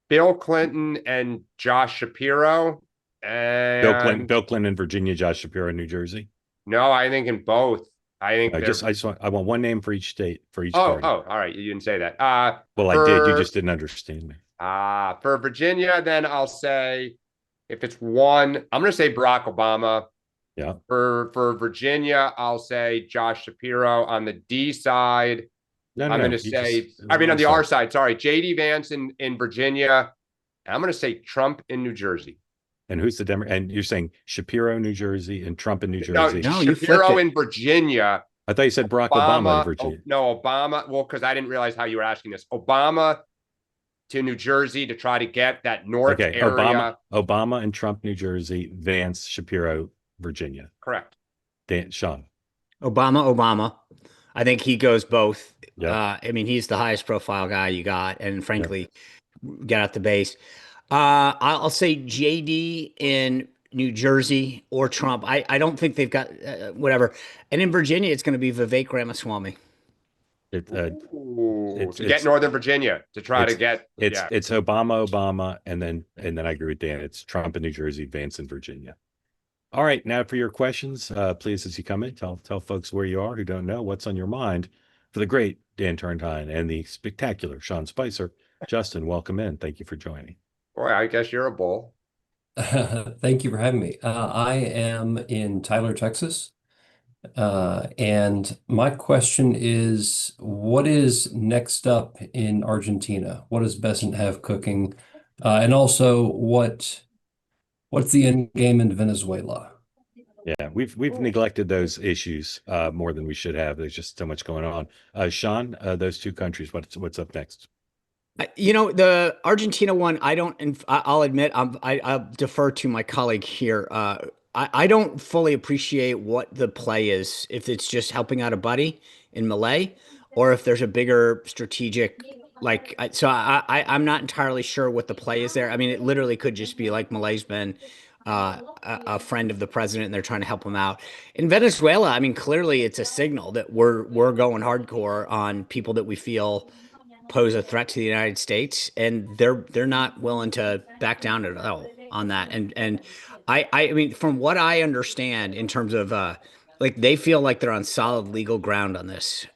Bill Clinton and Josh Shapiro. And Bill Clinton in Virginia, Josh Shapiro in New Jersey. No, I think in both. I think I want one name for each state, for each party. All right. You didn't say that. Well, I did. You just didn't understand me. For Virginia, then I'll say, if it's one, I'm going to say Barack Obama. Yeah. For Virginia, I'll say Josh Shapiro. On the D side, I'm going to say, on the R side, sorry, JD Vance in Virginia. I'm going to say Trump in New Jersey. And who's the Democrat? And you're saying Shapiro, New Jersey, and Trump in New Jersey? No, Shapiro in Virginia. I thought you said Barack Obama in Virginia. No, Obama. Well, because I didn't realize how you were asking this. Obama to New Jersey to try to get that north area. Obama and Trump, New Jersey. Vance, Shapiro, Virginia. Correct. Sean. Obama. I think he goes both. Yeah. I mean, he's the highest profile guy you got, and frankly, get out the base. I'll say JD in New Jersey or Trump. I don't think they've got whatever. And in Virginia, it's going to be Vivek Ramaswamy. To get Northern Virginia to try to get. It's Obama, and then I agree with Dan. It's Trump in New Jersey, Vance in Virginia. All right, now for your questions, please, as you come in, tell folks where you are who don't know what's on your mind for the great Dan Turrentine and the spectacular Sean Spicer. Justin, welcome in. Thank you for joining. Boy, I guess you're a bull. Thank you for having me. I am in Tyler, Texas. And my question is, what is next up in Argentina? What does Besant have cooking? And also, what's the end game in Venezuela? Yeah, we've neglected those issues more than we should have. There's just so much going on. Sean, those 2 countries, what's up next? The Argentina one, I'll admit, I'll defer to my colleague here. I don't fully appreciate what the play is, if it's just helping out a buddy in Malay, or if there's a bigger strategic, I'm not entirely sure what the play is there. I mean, it literally could just be like Malay's been a friend of the president and they're trying to help him out. In Venezuela, I mean, clearly it's a signal that we're going hardcore on people that we feel pose a threat to the United States, and they're not willing to back down at all on that. And I mean, from what I understand in terms of they feel like they're on solid legal ground on this.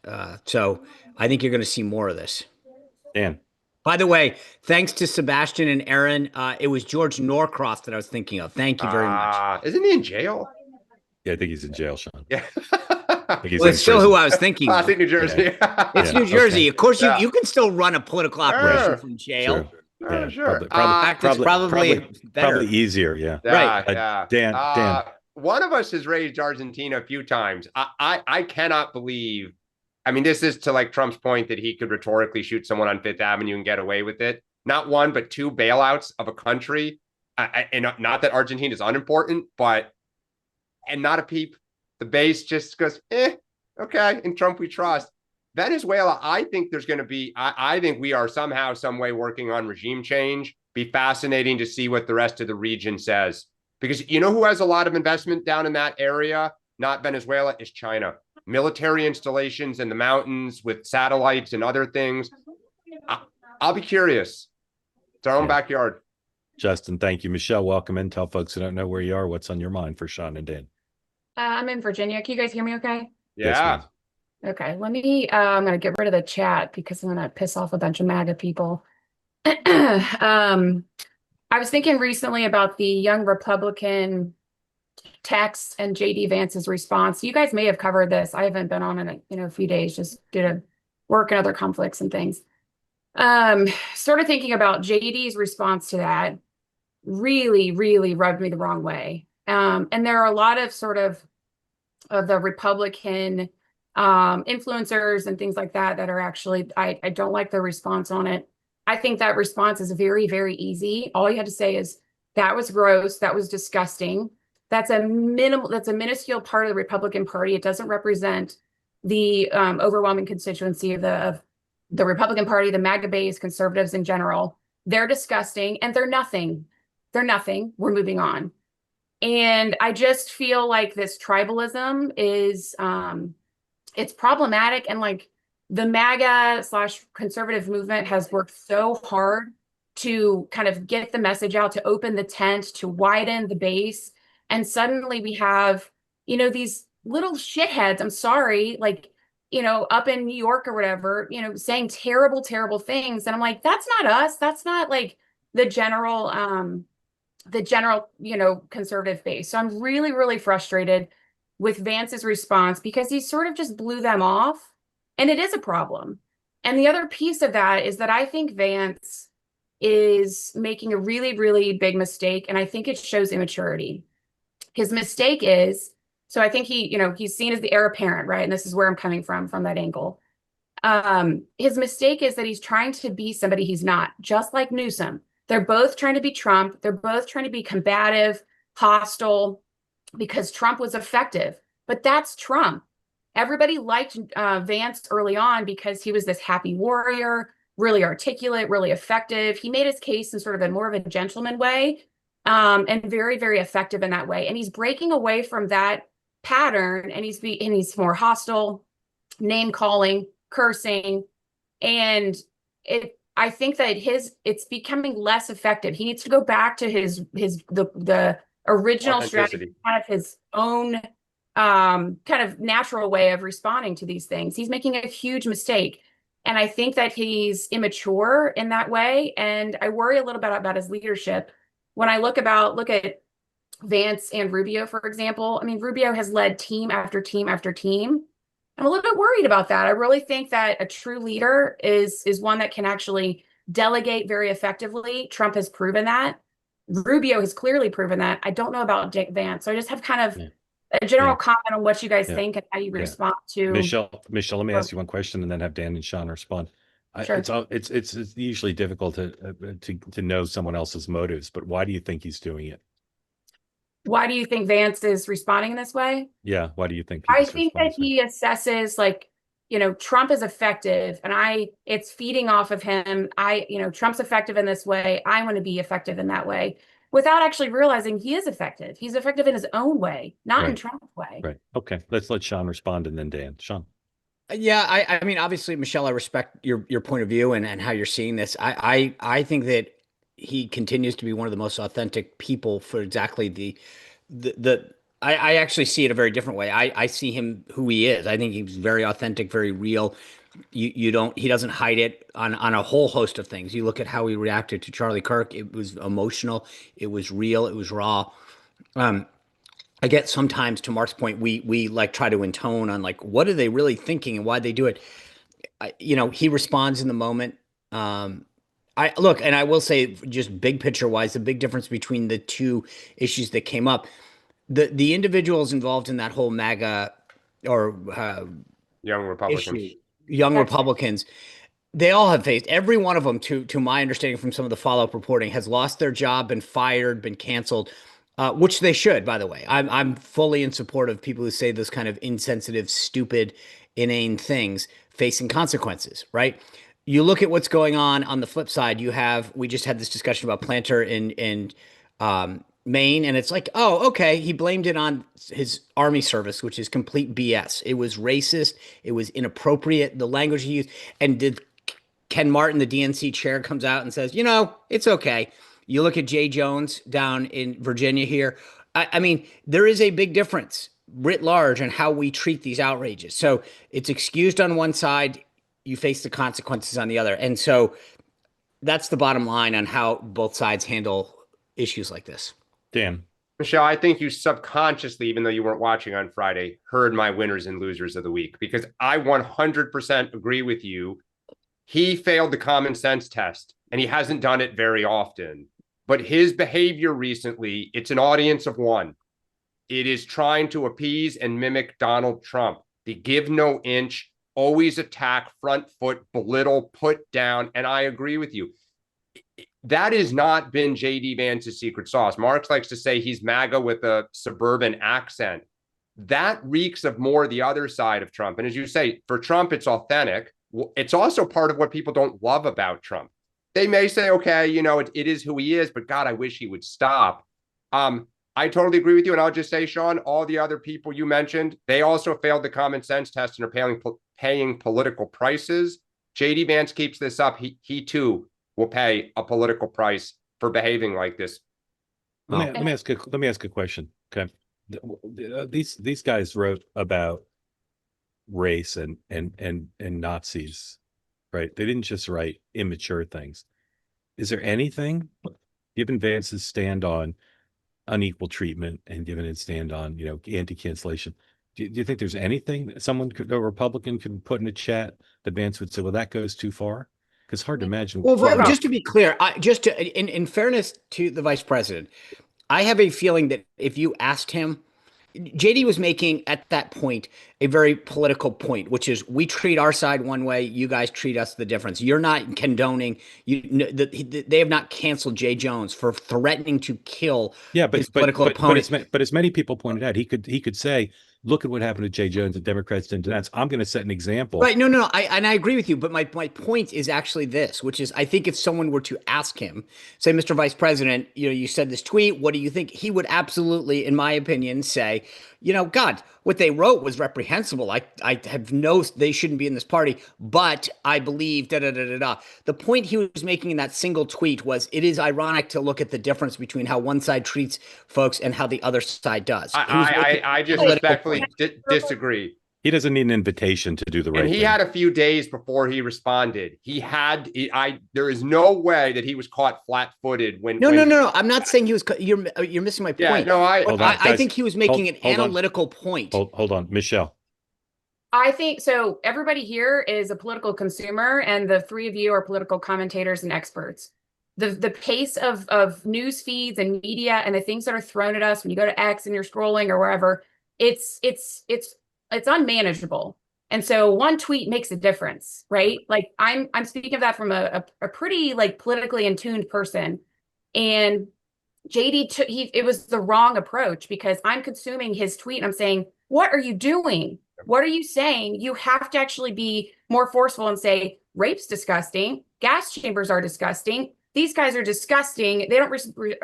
So I think you're going to see more of this. Dan. By the way, thanks to Sebastian and Aaron, it was George Norcross that I was thinking of. Thank you very much. Isn't he in jail? Yeah, I think he's in jail, Sean. Yeah. He's Well, in it's still who prison. I was thinking Classic of. New Jersey. It's Yeah, New Jersey. okay. Of course, Yeah. you can still run a political operation Sure. from jail. True. Yeah, Sure. In fact, it's probably better. easier. Yeah. Right. Yeah. Dan. One of us has raised Argentina a few times. I cannot believe. I mean, this is to like Trump's point that he could rhetorically shoot someone on Fifth Avenue and get away with it. Not one, but two bailouts of a country. And not that Argentina is unimportant, but and not a peep. The base just goes, okay. In Trump we trust. Venezuela, I think there's going to be, I think we are somehow, some way working on regime change. Be fascinating to see what the rest of the region says. Because you know who has a lot of investment down in that area? Not Venezuela, is China. Military installations in the mountains with satellites and other things. I'll be curious. It's our own backyard. Justin, thank you. Michelle, welcome in. Tell folks who don't know where you are, what's on your mind for Sean and Dan. I'm in Virginia. Can you guys hear me okay? Yeah. Yes, Okay, I'm going to get rid of the chat because I'm going to piss off a bunch of MAGA people. I was thinking recently about the young Republican text and JD Vance's response. You guys may have covered this. I haven't been on in a few days, just due to work and other conflicts and things. Sort of thinking about JD's response to that really, really rubbed me the wrong way. And there are a lot of sort of the Republican influencers and things like that are actually, I don't like the response on it. I think that response is very, very easy. All you had to say is, that was gross, that was disgusting. That's a minuscule part of the Republican Party. It doesn't represent the overwhelming constituency of the Republican Party, the MAGA base, conservatives in general. They're disgusting and they're nothing. They're nothing. We're moving on. And I just feel like this tribalism is it's problematic, and like the MAGA / conservative movement has worked so hard to kind of get the message out, to open the tent, to widen the base. And suddenly we have, these little shitheads, I'm sorry, like, up in New York or whatever, saying terrible, terrible things. And I'm like, that's not us. That's not like the general, conservative base. So I'm really, really frustrated with Vance's response because he sort of just blew them off. And it is a problem. And the other piece of that is that I think Vance is making a really, really big mistake. And I think it shows immaturity. His mistake is, so I think he's seen as the heir apparent, right? And this is where I'm coming from that angle. His mistake is that he's trying to be somebody he's not, just like Newsom. They're both trying to be Trump. They're both trying to be combative, hostile, because Trump was effective. But that's Trump. Everybody liked Vance early on because he was this happy warrior, really articulate, really effective. He made his case in sort of a more of a gentleman way, and very, very effective in that way. And he's breaking away from that pattern, and he's more hostile, name calling, cursing, and I think that it's becoming less effective. He needs to go back to the original strategy, kind of his own kind of natural way of responding to these things. He's making a huge mistake. And I think that he's immature in that way. And I worry a little bit about his leadership. When I look at Vance and Rubio, for example, I mean, Rubio has led team after team after team. I'm a little bit worried about that. I really think that a true leader is one that can actually delegate very effectively. Trump has proven that. Rubio has clearly proven that. I don't know about Dick Vance. So I just have kind of a general comment on what you guys think and how you respond to. Michelle, let me ask you one question and then have Dan and Sean respond. Sure. It's usually difficult to know someone else's motives, but why do you think he's doing it? Why do you think Vance is responding in this way? Yeah, why do you think? I think that he assesses Trump is effective, and it's feeding off of him. Trump's effective in this way. I want to be effective in that way, without actually realizing he is effective. He's effective in his own way, not in Trump's way. Right. Okay. Let's let Sean respond and then Dan. Sean. Yeah, I mean, obviously, Michelle, I respect your point of view and how you're seeing this. I think that he continues to be one of the most authentic people for exactly I actually see it a very different way. I see him who he is. I think he's very authentic, very real. He doesn't hide it on a whole host of things. You look at how he reacted to Charlie Kirk. It was emotional. It was real. It was raw. I get sometimes, to Mark's point, we like try to intone on like what are they really thinking and why they do it. He responds in the moment. I look, and I will say, just big picture wise, the big difference between the two issues that came up, the individuals involved in that whole MAGA or Young Republicans. issue, young Republicans, they all have faced, every one of them, to my understanding from some of the follow-up reporting, has lost their job, been fired, been canceled, which they should, by the way. I'm fully in support of people who say those kind of insensitive, stupid, inane things facing consequences, right? You look at what's going on the flip side. We just had this discussion about Planter in Maine, and it's like, oh, okay, he blamed it on his army service, which is complete BS. It was racist, it was inappropriate, the language he used, and did Ken Martin, the DNC chair, comes out and says, it's okay. You look at Jay Jones down in Virginia here. I mean, there is a big difference writ large on how we treat these outrages. So it's excused on one side, you face the consequences on the other. And so that's the bottom line on how both sides handle issues like this. Dan. Michelle, I think you subconsciously, even though you weren't watching on Friday, heard my winners and losers of the week, because I 100% agree with you. He failed the common sense test, and he hasn't done it very often. But his behavior recently, it's an audience of one. It is trying to appease and mimic Donald Trump. The give no inch, always attack, front foot, belittle, put down. And I agree with you. That has not been J.D. Vance's secret sauce. Marx likes to say he's MAGA with a suburban accent. That reeks of more the other side of Trump. And as you say, for Trump, it's authentic. It's also part of what people don't love about Trump. They may say, okay, it is who he is, but God, I wish he would stop. I totally agree with you. And I'll just say, Sean, all the other people you mentioned, they also failed the common sense test and are paying political prices. J.D. Vance keeps this up. He too will pay a political price for behaving like this. Let me ask a question. Okay. These guys wrote about race and Nazis, right? They didn't just write immature things. Is there anything, given Vance's stand on unequal treatment and given his stand on anti-cancellation, do you think there's anything that a Republican could put in a chat that Vance would say, well, that goes too far? Because hard to imagine. Well, just to be clear, in fairness to the vice president, I have a feeling that if you asked him, JD was making at that point a very political point, which is we treat our side one way, you guys treat us the difference. You're not condoning. They have not canceled Jay Jones for threatening to kill his political opponent. But as many people pointed out, he could say, look at what happened to Jay Jones. The Democrats didn't do that. So I'm going to set an example. Right. No. I agree with you. But my point is actually this, which is I think if someone were to ask him, say, Mr. Vice President, you said this tweet, what do you think? He would absolutely, in my opinion, say, God, what they wrote was reprehensible. I have they shouldn't be in this party, but I believe The point he was making in that single tweet was it is ironic to look at the difference between how one side treats folks and how the other side does. I just respectfully disagree. He doesn't need an invitation to do the right thing. And he had a few days before he responded. There is no way that he was caught flat-footed when. No. I'm not saying he was. You're missing my point. Yeah, no, I think he was making an analytical point. Hold on, Michelle. I think so. Everybody here is a political consumer, and the three of you are political commentators and experts. The pace of news feeds and media and the things that are thrown at us when you go to X and you're scrolling or wherever, it's unmanageable. And so one tweet makes a difference, right? Like I'm speaking of that from a pretty politically in tuned person. And JD it was the wrong approach because I'm consuming his tweet and I'm saying, what are you doing? What are you saying? You have to actually be more forceful and say, rape's disgusting. Gas chambers are disgusting. These guys are disgusting. They don't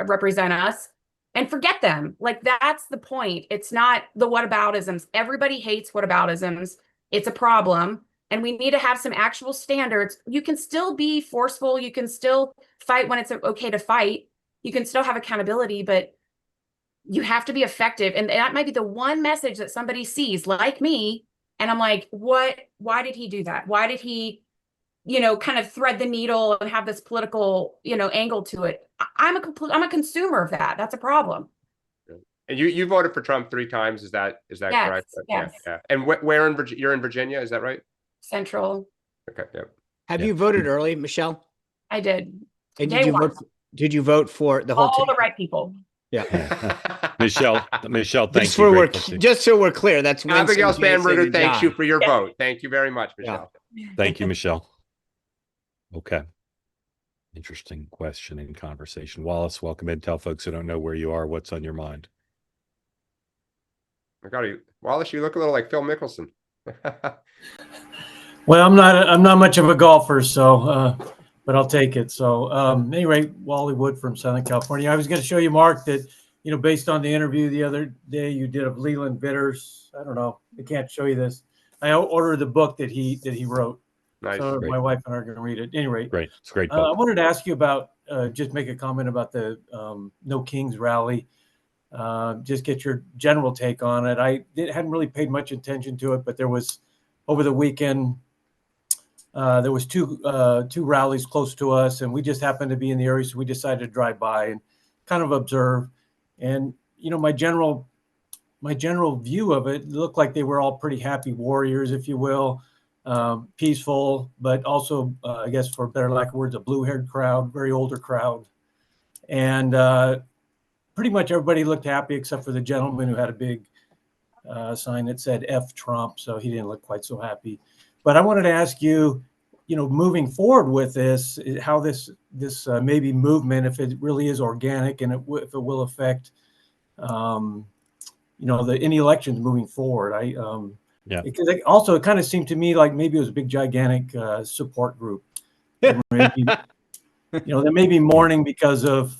represent us. And forget them. That's the point. It's not the whataboutisms. Everybody hates whataboutisms. It's a problem. And we need to have some actual standards. You can still be forceful. You can still fight when it's okay to fight. You can still have accountability, but you have to be effective. And that might be the one message that somebody sees, like me. And I'm like, what? Why did he do that? Why did he, kind of thread the needle and have this political, angle to it? I'm a consumer of that. That's a problem. And you voted for Trump 3 times. Is that Yes, correct? yes. Yeah. And where in Virginia? You're in Virginia, is that right? Central. Okay. Yeah. Have Yeah. you voted early, Michelle? I did. And Day one. Did you vote for the whole All team? the right people. Yeah. Michelle, thank Just you. so we're Grateful to- just so we're clear, that's Winston, Abigail Jason, Spanberger and thanks you John. for your Yeah. vote. Thank you very much, Michelle. Thank you, Michelle. Okay. Interesting question and conversation. Wallace, welcome in. Tell folks who don't know where you are, what's on your mind. I got you, Wallace. You look a little like Phil Mickelson. Well, I'm not much of a golfer, so but I'll take it. So anyway, Wally Wood from Southern California. I was going to show you, Mark, that based on the interview the other day you did of Leland Bitters. I don't know. I can't show you this. I ordered the book that he wrote. Nice. So Great. my wife and I are going to read it. Anyway, Great. It's a great I book. wanted to ask you about just make a comment about the No Kings rally. Just get your general take on it. Hadn't really paid much attention to it, but there was over the weekend. There was two rallies close to us, and we just happened to be in the area, so we decided to drive by and kind of observe. And my general view of it looked like they were all pretty happy warriors, if you will, peaceful, but also, I guess, for better lack of words, a blue-haired crowd, very older crowd, and pretty much everybody looked happy except for the gentleman who had a big sign that said "F Trump," so he didn't look quite so happy. But I wanted to ask you, moving forward with this, how this maybe movement, if it really is organic and if it will affect, any elections moving forward. Because it kind of seemed to me like maybe it was a big, gigantic support group. Maybe, they may be mourning because of,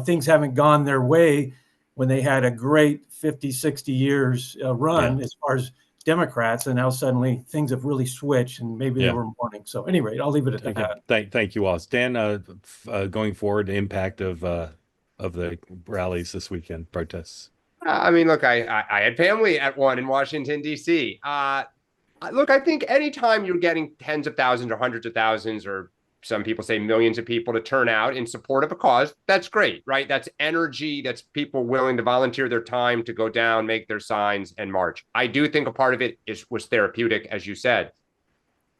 things haven't gone their way when they had a great 50, 60 years run as far as Democrats, and now suddenly things have really switched, and maybe they were mourning. So anyway, I'll leave it at that. Thank you, Wallace. Dan, going forward, the impact of the rallies this weekend, protests. I mean, look, I had family at one in Washington, D.C. Look, I think anytime you're getting tens of thousands or hundreds of thousands, or some people say millions of people to turn out in support of a cause, that's great, right? That's energy. That's people willing to volunteer their time to go down, make their signs, and march. I do think a part of it was therapeutic, as you said.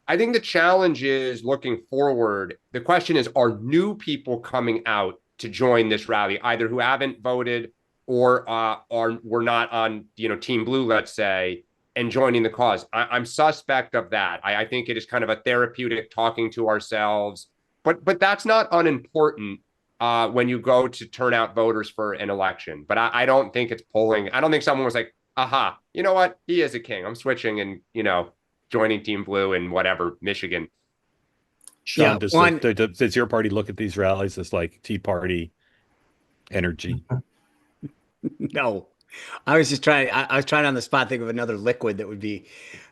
I think the challenge is looking forward. The question is, are new people coming out to join this rally, either who haven't voted or were not on, Team Blue, let's say, and joining the cause? I'm suspect of that. I think it is kind of a therapeutic talking to ourselves, but that's not unimportant when you go to turn out voters for an election. But I don't think it's polling. I don't think someone was like, aha, you know what? He is a king. I'm switching and, joining Team Blue in whatever, Michigan. Sean, does your party look at these rallies as like Tea Party energy? No, I was just trying. I was trying on the spot think of another liquid that would be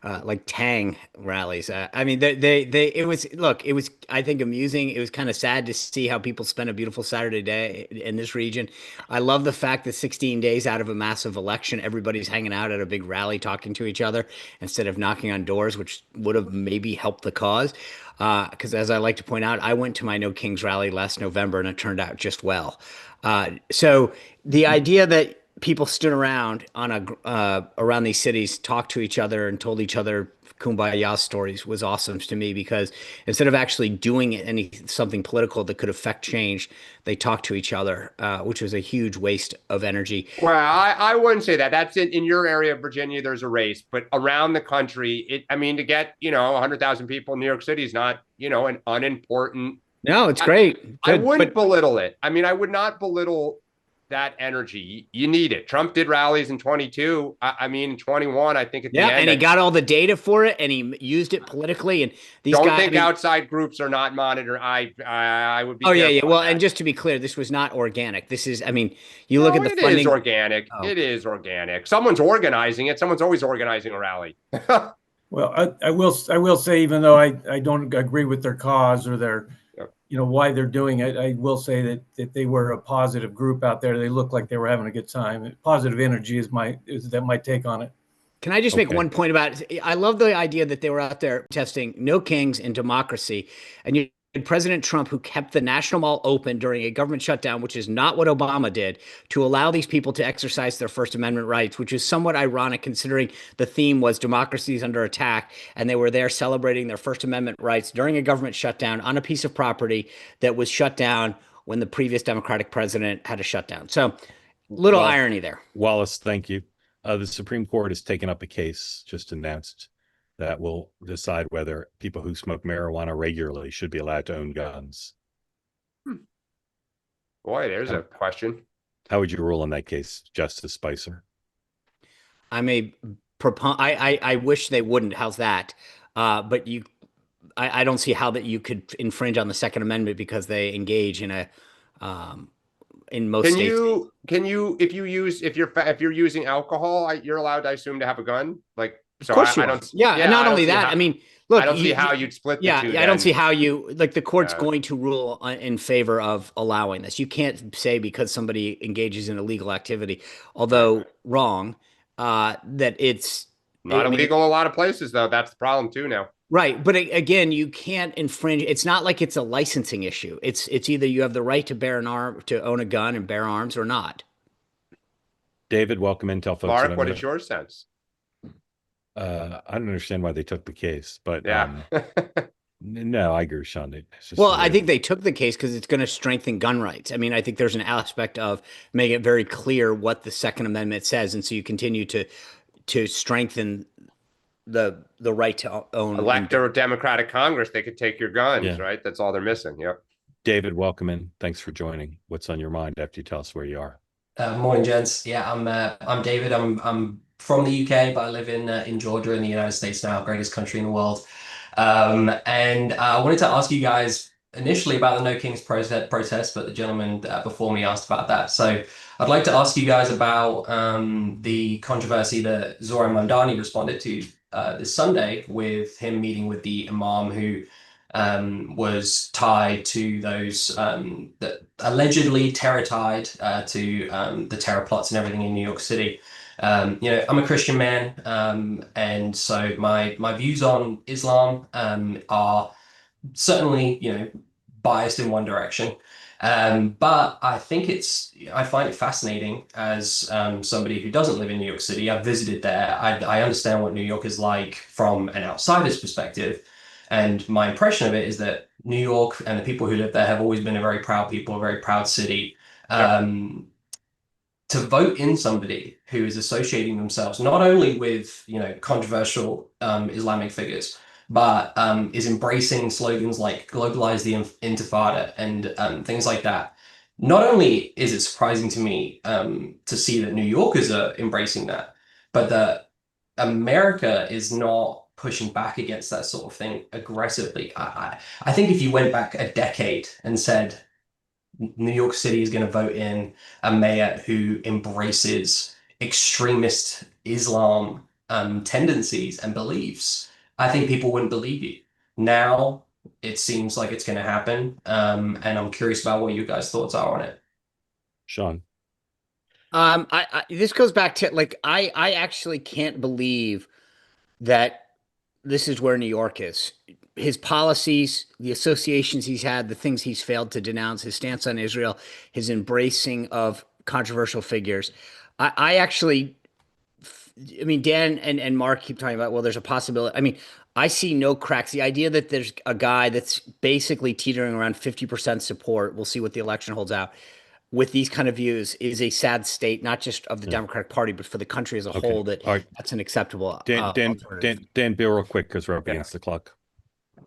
like Tang rallies. I mean, it was, look, it was, I think, amusing. It was kind of sad to see how people spent a beautiful Saturday day in this region. I love the fact that 16 days out of a massive election, everybody's hanging out at a big rally talking to each other instead of knocking on doors, which would have maybe helped the cause. Because as I like to point out, I went to my No Kings rally last November and it turned out just well. So the idea that people stood around around these cities, talked to each other, and told each other kumbaya stories was awesome to me, because instead of actually doing something political that could affect change, they talked to each other, which was a huge waste of energy. Well, I wouldn't say that. That's in your area of Virginia, there's a race, but around the country, to get, 100,000 people in New York City is not, an unimportant. No, it's great. I wouldn't belittle it. I mean, I would not belittle that energy. You need it. Trump did rallies in 22. In 21, I think at the end. And he got all the data for it, and he used it politically. And these don't guys, think outside groups are not monitored. I would be. Oh yeah. Well, and just to be clear, this was not organic. This is, you look at the funding. It is organic. Oh. It is organic. Someone's organizing it. Someone's always organizing a rally. Well, I will say, even though I don't agree with their cause or their, why they're doing it, I will say that they were a positive group out there. They looked like they were having a good time. Positive energy is my take on it. Can I just make one point about it? I love the idea that they were out there testing No Kings and democracy, and President Trump, who kept the National Mall open during a government shutdown, which is not what Obama did, to allow these people to exercise their First Amendment rights, which is somewhat ironic considering the theme was democracy is under attack. And they were there celebrating their First Amendment rights during a government shutdown on a piece of property that was shut down when the previous Democratic president had a shutdown. So, little irony there. Wallace, thank you. The Supreme Court has taken up a case just announced that will decide whether people who smoke marijuana regularly should be allowed to own guns. Boy, there's a question. How would you rule on that case, Justice Spicer? I wish they wouldn't. How's that? But I don't see how that you could infringe on the Second Amendment because they engage in a in most Can states. if you're using alcohol, you're allowed, I assume, to have a gun? Like, so Of course you I are. don't. Yeah, and not only that, I mean, look, I don't see how you'd split the two. I don't see how you like the court's going to rule in favor of allowing this. You can't say because somebody engages in illegal activity, although wrong, that it's not illegal a lot of places, though. That's the problem too now. Right, but again, you can't infringe. It's not like it's a licensing issue. It's either you have the right to bear an arm, to own a gun and bear arms, or not. David, welcome in. Tell folks. Mark, what is your sense? I don't understand why they took the case, but yeah. No, I agree with Sean. I think they took the case because it's going to strengthen gun rights. I mean, I think there's an aspect of making it very clear what the Second Amendment says, and so you continue to strengthen the right to own. Elect a Democratic Congress, they could take your guns, right? That's all they're missing. Yep. David, welcome in. Thanks for joining. What's on your mind after you tell us where you are? Morning, gents. Yeah, I'm David. I'm from the UK, but I live in Georgia in the United States now, greatest country in the world. And I wanted to ask you guys initially about the No Kings protest, but the gentleman before me asked about that. So I'd like to ask you guys about the controversy that Zoran Mamdani responded to this Sunday with him meeting with the imam who was tied to those that allegedly terror-tied to the terror plots and everything in New York City. I'm a Christian man, and so my views on Islam are certainly, biased in one direction. But I find it fascinating as somebody who doesn't live in New York City. I've visited there. I understand what New York is like from an outsider's perspective. And my impression of it is that New York and the people who live there have always been a very proud people, a very proud city. To vote in somebody who is associating themselves not only with controversial Islamic figures, but is embracing slogans like globalize the intifada and things like that. Not only is it surprising to me to see that New Yorkers are embracing that, but that America is not pushing back against that sort of thing aggressively. I think if you went back a decade and said New York City is going to vote in a mayor who embraces extremist Islam tendencies and beliefs, I think people wouldn't believe you. Now it seems like it's going to happen, and I'm curious about what you guys' thoughts are on it. Sean. This goes back to I actually can't believe that this is where New York is. His policies, the associations he's had, the things he's failed to denounce, his stance on Israel, his embracing of controversial figures. I mean, Dan and Mark keep talking about, well, there's a possibility. I mean, I see no cracks. The idea that there's a guy that's basically teetering around 50% support, we'll see what the election holds out, with these kind of views is a sad state, not just of the Democratic Party, but for the country as a whole, that's unacceptable. Dan, Bill, real quick, because we're up against the clock.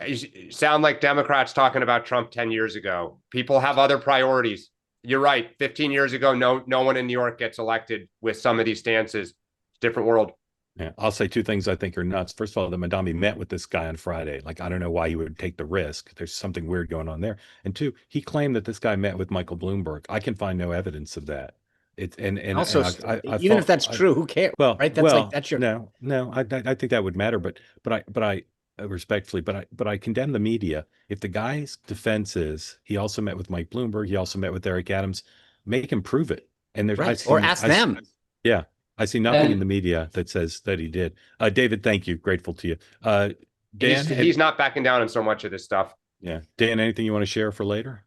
You sound like Democrats talking about Trump 10 years ago. People have other priorities. You're right. 15 years ago, no one in New York gets elected with some of these stances. It's a different world. Yeah, I'll say two things I think are nuts. First of all, that Mamdani met with this guy on Friday. Like, I don't know why he would take the risk. There's something weird going on there. And two, he claimed that this guy met with Michael Bloomberg. I can find no evidence of that. Even if that's true, who cares? Well, right? That's your no. I think that would matter. But I respectfully, but I condemn the media. If the guy's defense is he also met with Mike Bloomberg, he also met with Eric Adams, make him prove it. And there's ask them. Yeah. I see nothing in the media that says that he did. David, thank you. Grateful to you. Dan, he's not backing down on so much of this stuff. Yeah. Dan, anything you want to share for later?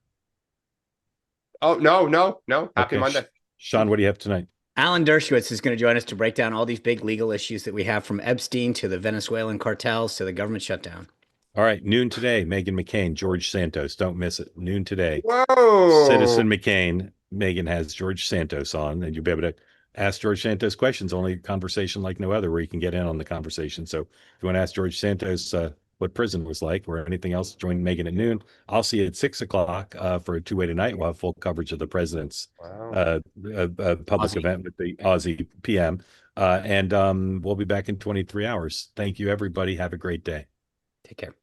Oh, no. Happy Okay. Monday. Sean, what do you have tonight? Alan Dershowitz is going to join us to break down all these big legal issues that we have, from Epstein to the Venezuelan cartels to the government shutdown. All right, noon today, Megan McCain, George Santos. Don't miss it. Noon today. Whoa. Citizen McCain. Megan has George Santos on, and you'll be able to ask George Santos questions. Only a conversation like no other where you can get in on the conversation. So if you want to ask George Santos what prison was like or anything else, join Megan at noon. I'll see you at 6 o'clock for a two-way tonight. We'll have full coverage of the president's public Aussie event with the Aussie PM. And we'll be back in 23 hours. Thank you, everybody. Have a great day. Take care.